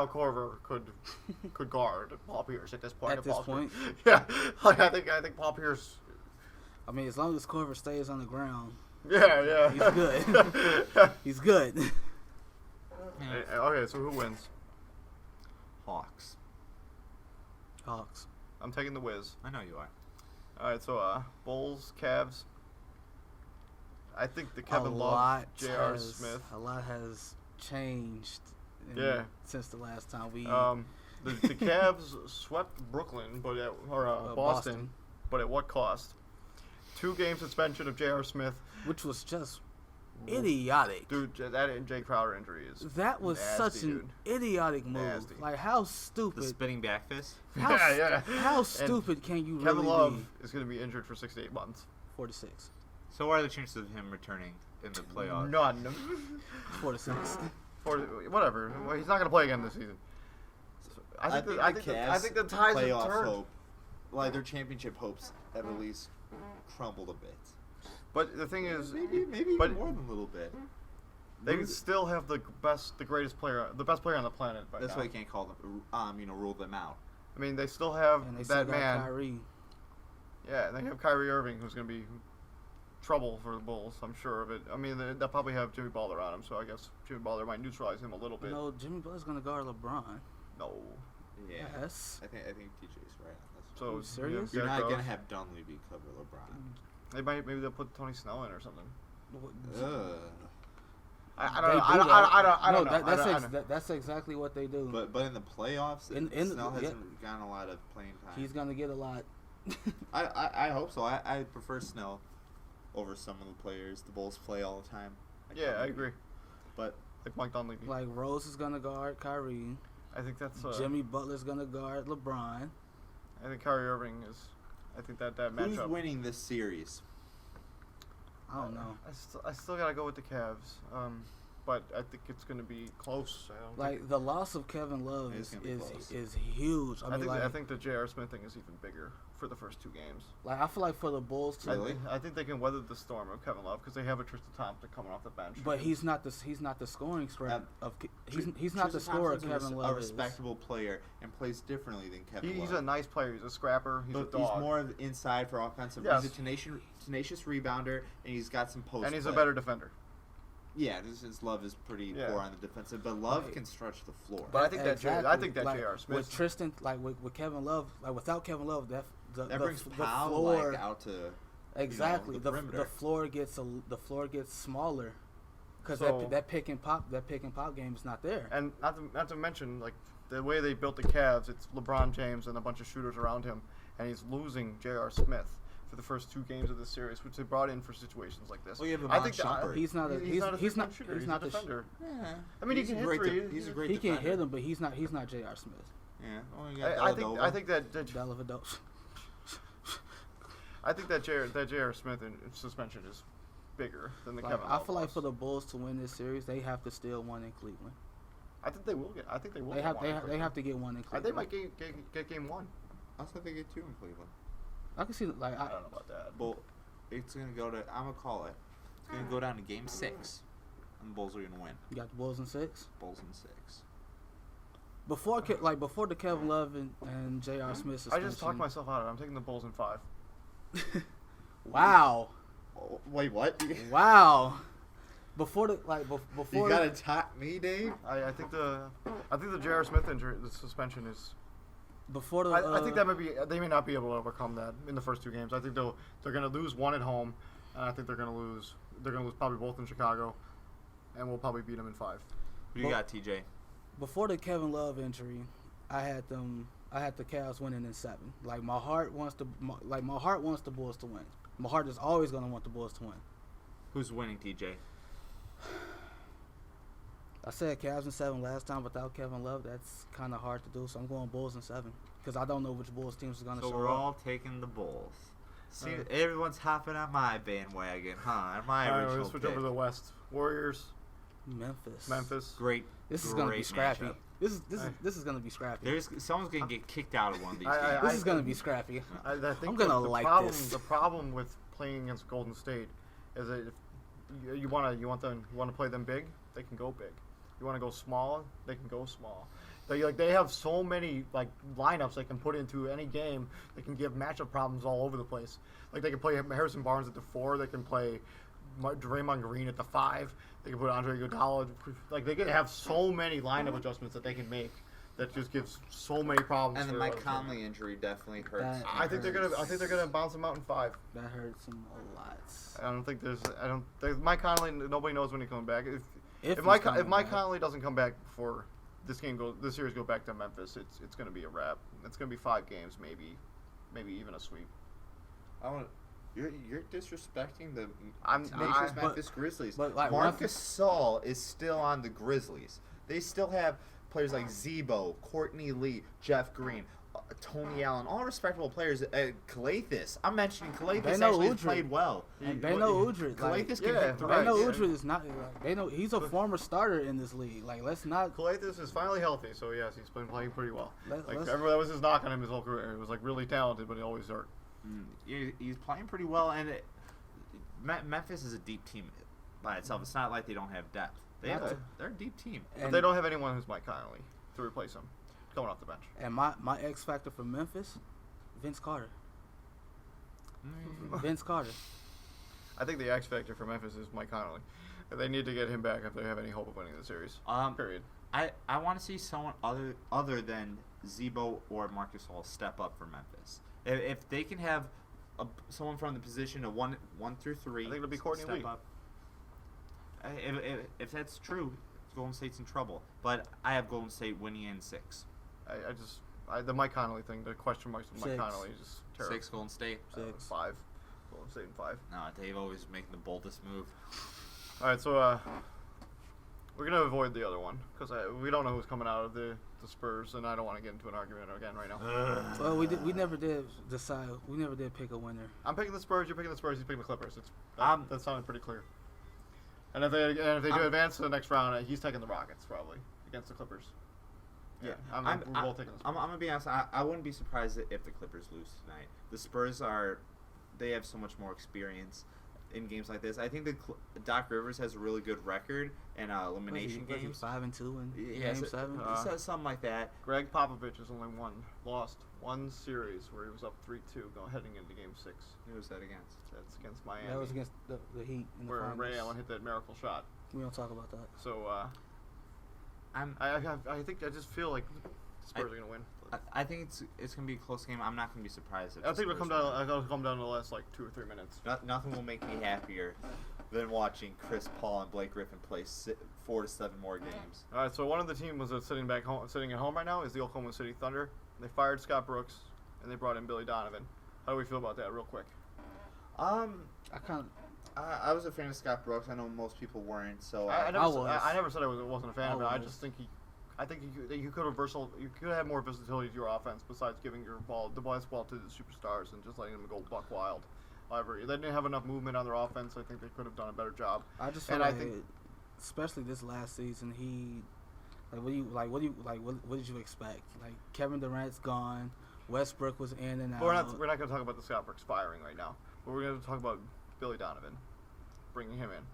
Korver could guard Paul Pierce at this point. At this point, yeah, like I think Paul Pierce. I mean, as long as Korver stays on the ground, yeah, he's good. He's good. Okay, so who wins? Hawks. I'm taking the Wiz. I know you are. All right, so Bulls, Cavs. I think the Kevin Love, J.R. Smith. A lot has changed. Since the last time we. The Cavs swept Brooklyn, Boston, but at what cost? 2-game suspension of J.R. Smith, which was just idiotic. Dude, that Jay Crowder injury is. That was nasty, such an idiotic move. Nasty. Like, how stupid. The spinning back fist? How stupid can you Kevin really Love be? is going to be injured for 6 to 8 months. 4 to 6. So what are the chances of him returning in the playoffs? None. 4 to 6. Whatever. Well, he's not going to play again this season. I think the ties have turned. Hope, like their championship hopes, have at least crumbled a bit. But the thing is, maybe even more than a little bit. They still have the best player on the planet. That's why you can't call them, rule them out. I mean, they still have and they that still got man. Kyrie. Yeah, and they have Kyrie Irving, who's going to be trouble for the Bulls. I'm sure of it. I mean, they'll probably have Jimmy Butler on him, so I guess Jimmy Butler might neutralize him a little bit. No, Jimmy Butler's going to guard LeBron. No. Yeah. Yes. I think TJ's right on this. So serious? You're not going to have Dunleavy cover LeBron. Maybe they'll put Tony Snell in or something. I don't know. That's exactly what they do. But in the playoffs, Snell hasn't gotten a lot of playing time. He's gonna get a lot. I hope so. I prefer Snell over some of the players the Bulls play all the time. I agree. But like Mike Dunleavy. Like Rose is gonna guard Kyrie. I think that's Jimmy Butler's gonna guard LeBron. I think Kyrie Irving is. I think that matchup. Who's winning this series? I don't know. I still gotta go with the Cavs, but I think it's gonna be close. The loss of Kevin Love is huge. I think the J.R. Smith thing is even bigger for the first 2 games. Like, I feel like for the Bulls to I think they can weather the storm of Kevin Love because they have a Tristan Thompson coming off the bench. But he's not the scoring threat he's not the scorer Kevin Love is. A respectable player and plays differently than Kevin Love. He's a nice player. He's a scrapper. He's a dog. He's more of inside for offensive. Yes. He's a tenacious rebounder, and he's got some post. And he's play. a better defender. Yeah, his Love is pretty poor on the defensive, but Love can stretch the floor. But I think that J.R. Smith with Tristan, with Kevin Love, without Kevin Love, that brings the floor out to exactly the floor gets smaller because that pick and pop game is not there. And not to mention like the way they built the Cavs, it's LeBron James and a bunch of shooters around him, and he's losing J.R. Smith for the first 2 games of the series, which they brought in for situations like this. Well, you have I think he's not a defender. He's defender. I mean, he can hit 3. He's a great he defender. can hit him, but he's not J.R. Smith. Yeah. I think that I think that J.R. Smith suspension is bigger than the Kevin Love. I feel like for the Bulls to win this series, they have to steal one in Cleveland. I think they will get. I think they will. They have to get one in Cleveland. They might get game 1. I also think they get 2 in Cleveland. I can see I don't know about that. Well, it's gonna go to. I'm gonna call it. It's gonna go down to game 6, and the Bulls are gonna win. You got the Bulls in 6. Bulls in 6. Before the Kevin Love and J.R. Smith suspension. I just talked myself out of it. I'm taking the Bulls in 5. Wow. Oh, wait, what? Wow. Before you gotta top me, Dave. I think the J.R. Smith injury, the suspension is. Before the, I think they may not be able to overcome that in the first 2 games. I think they're going to lose 1 at home, and I think they're going to lose probably both in Chicago, and we'll probably beat them in 5. Who you got, TJ? Before the Kevin Love injury, I had the Cavs winning in 7. My heart wants the Bulls to win. My heart is always going to want the Bulls to win. Who's winning, TJ? I said Cavs in 7 last time without Kevin Love. That's kind of hard to do, so I'm going Bulls in 7 because I don't know which Bulls teams are going to show up. So we're all taking the Bulls. See, everyone's hopping on my bandwagon, huh? My original let's switch over to the West. Warriors. Memphis. Great. This is going to be scrappy. This is going to be scrappy. Someone's going to get kicked out of one of these games. This is going to be scrappy. I think I'm going to like this. The problem with playing against Golden State is that if you want to play them big, they can go big. You want to go small, they can go small. They have so many lineups they can put into any game. They can give matchup problems all over the place. Like they can play Harrison Barnes at the 4. They can play Draymond Green at the 5. They can put Andre Iguodala. Like they can have so many lineup adjustments that they can make that just gives so many problems. And the Mike Conley injury definitely hurts. I think they're gonna bounce him out in 5. That hurts him a lot. I don't think Mike Conley. Nobody knows when he's coming back. If Mike Conley doesn't come back before this series go back to Memphis, it's going to be a wrap. It's going to be 5 games, maybe even a sweep. You're disrespecting the Memphis Grizzlies. But Marc Gasol is still on the Grizzlies. They still have players like Zebo, Courtney Lee, Jeff Green, Tony Allen, all respectable players. Calathis, I'm mentioning Calathis actually has played well. And Beno Udrih. Calathis can hit threes. Beno Udrih is not. He's a former starter in this league. Let's not. Calathis is finally healthy, so yes, he's been playing pretty well. That was his knock on him his whole career. He was really talented, but he always hurt. He's playing pretty well, and Memphis is a deep team by itself. It's not like they don't have depth. They're a deep team, but they don't have anyone who's Mike Conley to replace him. Going off the bench. And my X factor for Memphis, Vince Carter. Vince Carter. I think the X factor for Memphis is Mike Conley. They need to get him back if they have any hope of winning the series. Period. I want to see someone other than Zebo or Marc Gasol step up for Memphis. If they can have someone from the position of 1 through 3, I think it'll be Courtney Lee. Up. If that's true, Golden State's in trouble. But I have Golden State winning in 6. The Mike Conley thing, the question marks with Mike Conley is just terrible. 6 Golden State. 5. Golden State in 5. No, Dave always making the boldest move. All right, so we're gonna avoid the other one because we don't know who's coming out of the Spurs, and I don't want to get into an argument again right now. Well, we never did decide. We never did pick a winner. I'm picking the Spurs. You're picking the Spurs. He's picking the Clippers. That sounded pretty clear. And if they do advance to the next round, he's taking the Rockets probably against the Clippers. Yeah, we're both taking the Spurs. I'm gonna be honest. I wouldn't be surprised if the Clippers lose tonight. The Spurs they have so much more experience in games like this. I think Doc Rivers has a really good record in elimination games. 5-2 in Game 7. Something like that. Greg Popovich has only lost one series where he was up 3-2 heading into Game 6. Who was that against? That's against Miami. That was against the Heat in the where finals. Ray Allen hit that miracle shot. We don't talk about that. So I just feel like the Spurs are gonna win. I think it's gonna be a close game. I'm not gonna be surprised. I think it'll come down to the last 2 or 3 minutes. Nothing will make me happier than watching Chris Paul and Blake Griffin play 4 to 7 more games. All right, so one of the teams that's sitting at home right now is the Oklahoma City Thunder. They fired Scott Brooks and they brought in Billy Donovan. How do we feel about that, real quick? I was a fan of Scott Brooks. I know most people weren't. So I never said I wasn't a fan of him. I just think you could have more versatility to your offense besides giving the ball to the superstars and just letting them go buck wild. However, they didn't have enough movement on their offense. I think they could have done a better job. I just feel especially this last season, what did you expect? Like Kevin Durant's gone, Westbrook was in and out. We're not going to talk about the Scott Brooks firing right now, but we're going to talk about Billy Donovan, bringing him in.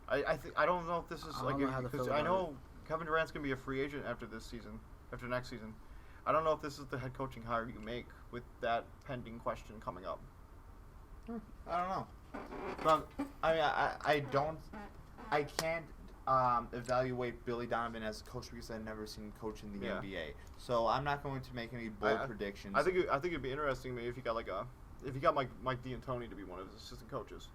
I don't know if this is because I know Kevin Durant's going to be a free agent after next season. I don't know if this is the head coaching hire you make with that pending question coming up. I don't know. But I can't evaluate Billy Donovan as a coach because I've never seen him coach in the NBA. So I'm not going to make any bold predictions. I think it'd be interesting maybe if you got Mike D'Antoni to be one of his assistant coaches,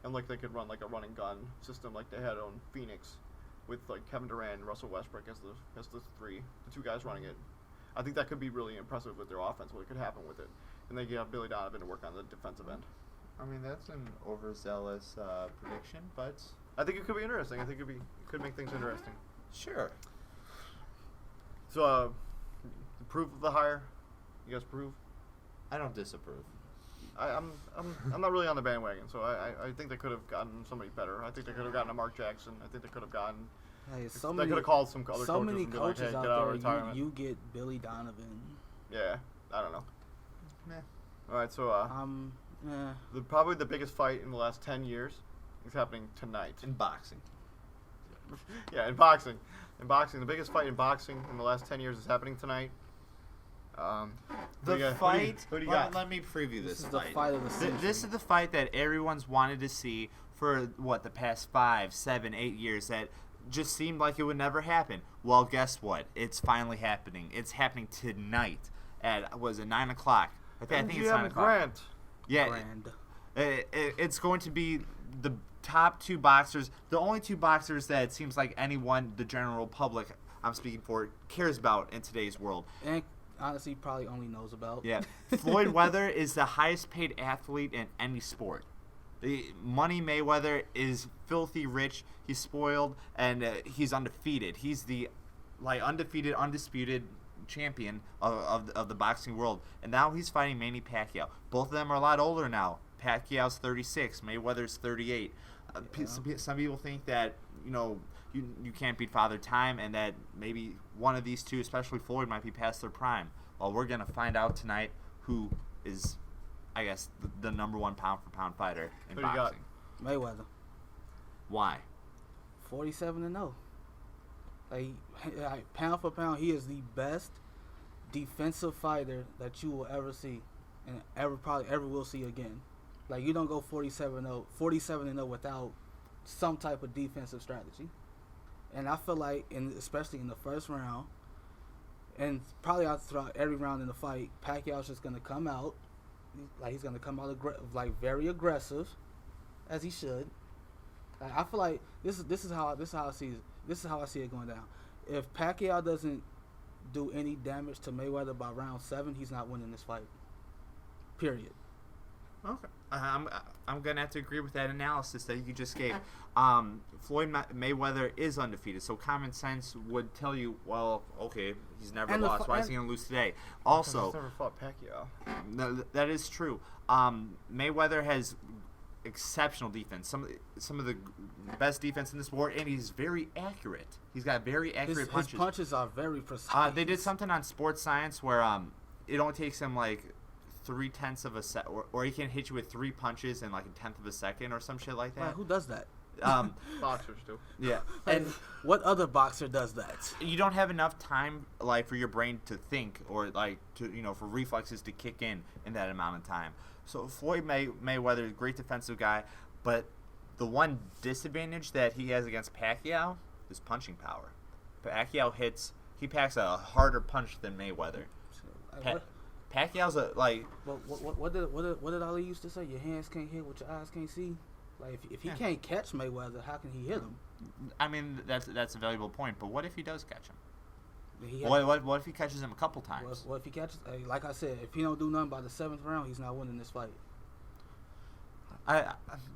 and they could run a run and gun system like they had on Phoenix, with Kevin Durant and Russell Westbrook as the 2 guys running it. I think that could be really impressive with their offense. What could happen with it, and they have Billy Donovan to work on the defensive end. I mean, that's an overzealous prediction, but I think it could be interesting. I think it could make things interesting. sure. So, approve of the hire? You guys approve? I don't disapprove. I'm not really on the bandwagon, so I think they could have gotten somebody better. I think they could have gotten a Mark Jackson. I think they could have gotten. Hey, They could have called some other so coaches many and be like, coaches hey, out get out of there. retirement. You get Billy Donovan. Yeah, I don't know. Meh. All right, so probably the biggest fight in the last 10 years is happening tonight. In boxing. Yeah, in boxing. The biggest fight in boxing in the last 10 years is happening tonight. The fight. Who do you got? Let me preview this This is fight. the fight of the century. This is the fight that everyone's wanted to see for the past 5, 7, 8 years that just seemed like it would never happen. Well, guess what? It's finally happening. It's happening tonight at 9 o'clock. I think it's 9 o'clock. Grant. Yeah, Grand. it's going to be the top 2 boxers, the only 2 boxers that it seems like anyone, the general public, I'm speaking for, cares about in today's world. And honestly, probably only knows about. Yeah, Floyd Mayweather is the highest paid athlete in any sport. The Money Mayweather is filthy rich. He's spoiled, and he's undefeated. He's the undefeated, undisputed champion of the boxing world. And now he's fighting Manny Pacquiao. Both of them are a lot older now. Pacquiao's 36, Mayweather's 38. Some people think that you can't beat Father Time, and that maybe one of these two, especially Floyd, might be past their prime. Well, we're gonna find out tonight who is, I guess, the number 1 pound for pound fighter in Who do you got? boxing. Mayweather. Why? 47-0. Like pound for pound, he is the best defensive fighter that you will ever see, and probably ever will see again. Like, you don't go 47-0 without some type of defensive strategy. And I feel like, especially in the first round, and probably throughout every round in the fight, Pacquiao's just gonna come out, he's gonna come out very aggressive, as he should. Like, I feel like this is how I see it going down. If Pacquiao doesn't do any damage to Mayweather by round 7, he's not winning this fight. Period. Okay. I'm gonna have to agree with that analysis that you just gave. Floyd Mayweather is undefeated, so common sense would tell you, well, okay, he's never lost. Why is he gonna lose today? Also, He's never fought Pacquiao. No, that is true. Mayweather has exceptional defense. Some of the best defense in the sport, and he's very accurate. He's got very accurate punches. His punches are very precise. They did something on Sports Science where it only takes him like 0.3 of a second, or he can hit you with 3 punches in like 1/10 of a second or some shit like that. Right, who does that? Boxers do. Yeah, And what other boxer does that? you don't have enough time for your brain to think, or for reflexes to kick in that amount of time. So Floyd Mayweather, great defensive guy, but the one disadvantage that he has against Pacquiao is punching power. Pacquiao packs a harder punch than Mayweather. Pacquiao's What did Ali used to say? Your hands can't hit what your eyes can't see. Like, if he can't catch Mayweather, how can he hit him? I mean, that's a valuable point. But what if he does catch him? What if he catches him a couple times? What if he catches? Like I said, if he don't do nothing by the 7th round, he's not winning this fight.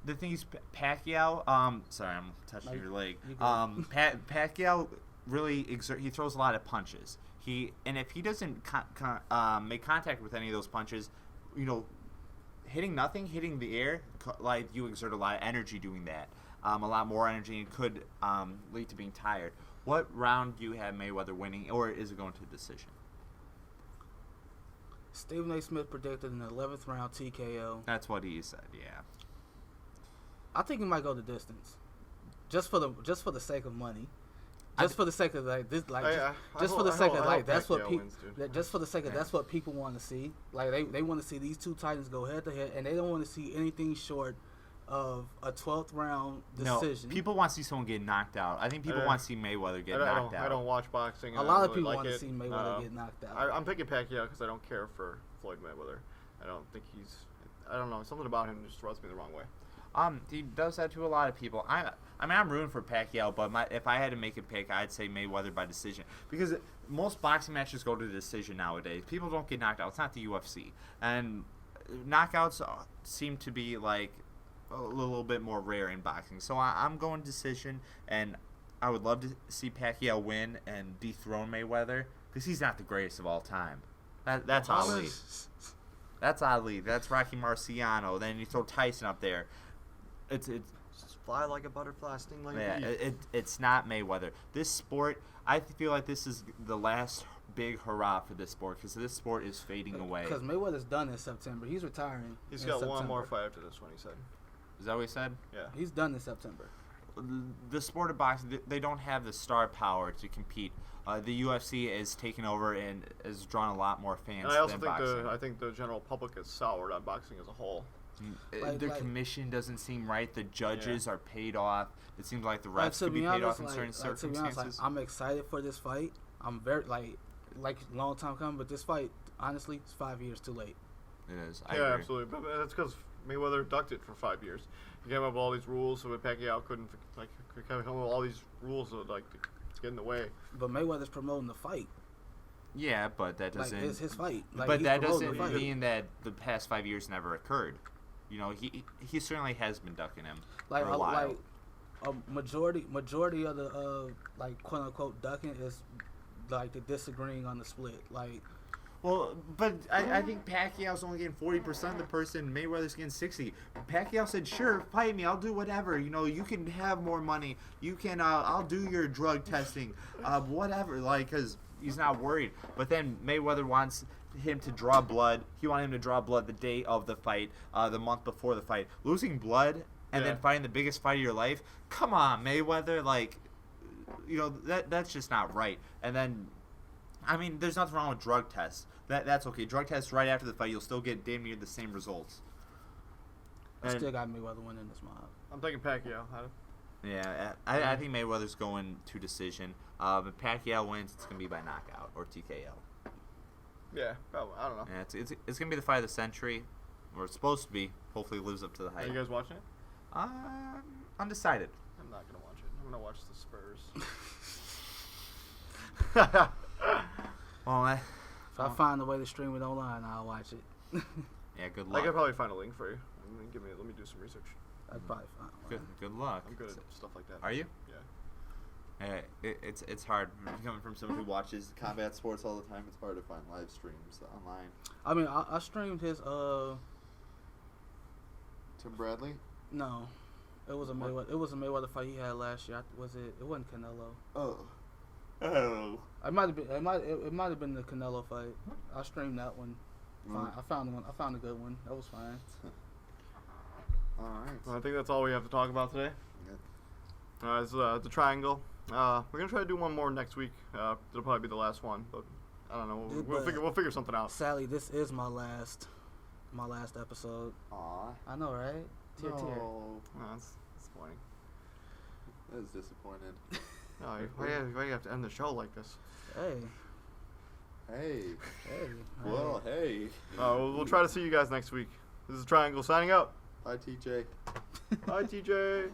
The thing is, Pacquiao. Sorry, I'm touching your leg. Pacquiao really he throws a lot of punches. And if he doesn't make contact with any of those punches, hitting the air, like, you exert a lot of energy doing that. A lot more energy, and could lead to being tired. What round do you have Mayweather winning, or is it going to decision? Stephen A. Smith predicted an 11th round TKO. That's what he said. Yeah. I think he might go the distance, just for the sake of money. Just for the sake of that's what people want to see. Like, they want to see these two titans go head to head, and they don't want to see anything short of a 12th round decision. No, people want to see someone get knocked out. I think people want to see Mayweather get knocked out. I don't watch boxing. A lot of people want to see Mayweather get knocked out. I'm picking Pacquiao because I don't care for Floyd Mayweather. I don't think I don't know. Something about him just rubs me the wrong way. He does that to a lot of people. I'm rooting for Pacquiao, but if I had to make a pick, I'd say Mayweather by decision, because most boxing matches go to decision nowadays. People don't get knocked out. It's not the UFC, and knockouts seem to be like a little bit more rare in boxing. So I'm going decision, and I would love to see Pacquiao win and dethrone Mayweather because he's not the greatest of all time. That's Ali. That's Ali. That's Rocky Marciano. Then you throw Tyson up there. It's just fly like a butterfly, sting like yeah. a bee. It's not Mayweather. This sport, I feel like this is the last big hurrah for this sport because this sport is fading away. Because Mayweather's done in September. He's retiring. He's got one more fight after this one, he said. Is that what he said? Yeah. He's done in September. The sport of boxing, they don't have the star power to compete. The UFC is taken over and has drawn a lot more fans and I also than think boxing. I think the general public is soured on boxing as a whole. Their commission doesn't seem right. The judges are paid off. It seems like the refs could be paid off in certain circumstances. To be honest, I'm excited for this fight. I'm very like long time coming, but this fight, honestly, it's 5 years too late. It is. I agree. Absolutely. But that's because Mayweather ducked it for 5 years. He came up with all these rules, so Pacquiao couldn't come up with all these rules to get in the way. But Mayweather's promoting the fight. Yeah, but that doesn't. It's his fight. But that doesn't mean that the past 5 years never occurred. You know, he certainly has been ducking him for a while. Like a majority of the quote unquote ducking is like the disagreeing on the split. Like, well, but I think Pacquiao's only getting 40% of the person. Mayweather's getting 60%. Pacquiao said, "Sure, fight me. I'll do whatever. You know, you can have more money. You can. I'll do your drug testing. Whatever. Like, because he's not worried. But then Mayweather wants him to draw blood. He wanted him to draw blood the day of the fight, the month before the fight. Losing blood and then fighting the biggest fight of your life. Come on, Mayweather. Like, you know, that's just not right. And then, I mean, there's nothing wrong with drug tests. That's okay. Drug tests right after the fight, you'll still get damn near the same results. I still got Mayweather winning this mob. I'm taking Pacquiao. Yeah, I think Mayweather's going to decision. If Pacquiao wins, it's going to be by knockout or TKO. Yeah, probably. I don't know. Yeah, it's going to be the fight of the century, or it's supposed to be. Hopefully it lives up to the hype. Are you guys watching it? Undecided. I'm not going to watch it. I'm going to watch the Spurs. Well, if I find a way to stream it online, I'll watch it. Yeah, good luck. I could probably find a link for you. Let me do some research. I'd probably find one. Good luck. I'm good at stuff like that. Are you? Yeah. It's hard coming from someone who watches combat sports all the time. It's hard to find live streams online. I mean, I streamed his Tim Bradley? No, it was a Mayweather. It was a Mayweather fight he had last year. Was it? It wasn't Canelo. Oh. It might have been. It might have been the Canelo fight. I streamed that one. Fine. I found one. I found a good one. That was fine. All right. Well, I think that's all we have to talk about today. It's the triangle. We're gonna try to do one more next week. It'll probably be the last one, but I don't know. We'll figure something out. Sally, this is my last episode. Aw. I know, right? Tear. No, that's disappointing. That is disappointed. No, why do you have to end the show like this? Hey. Well, hey. We'll try to see you guys next week. This is Triangle signing out. Bye, TJ. Bye, TJ.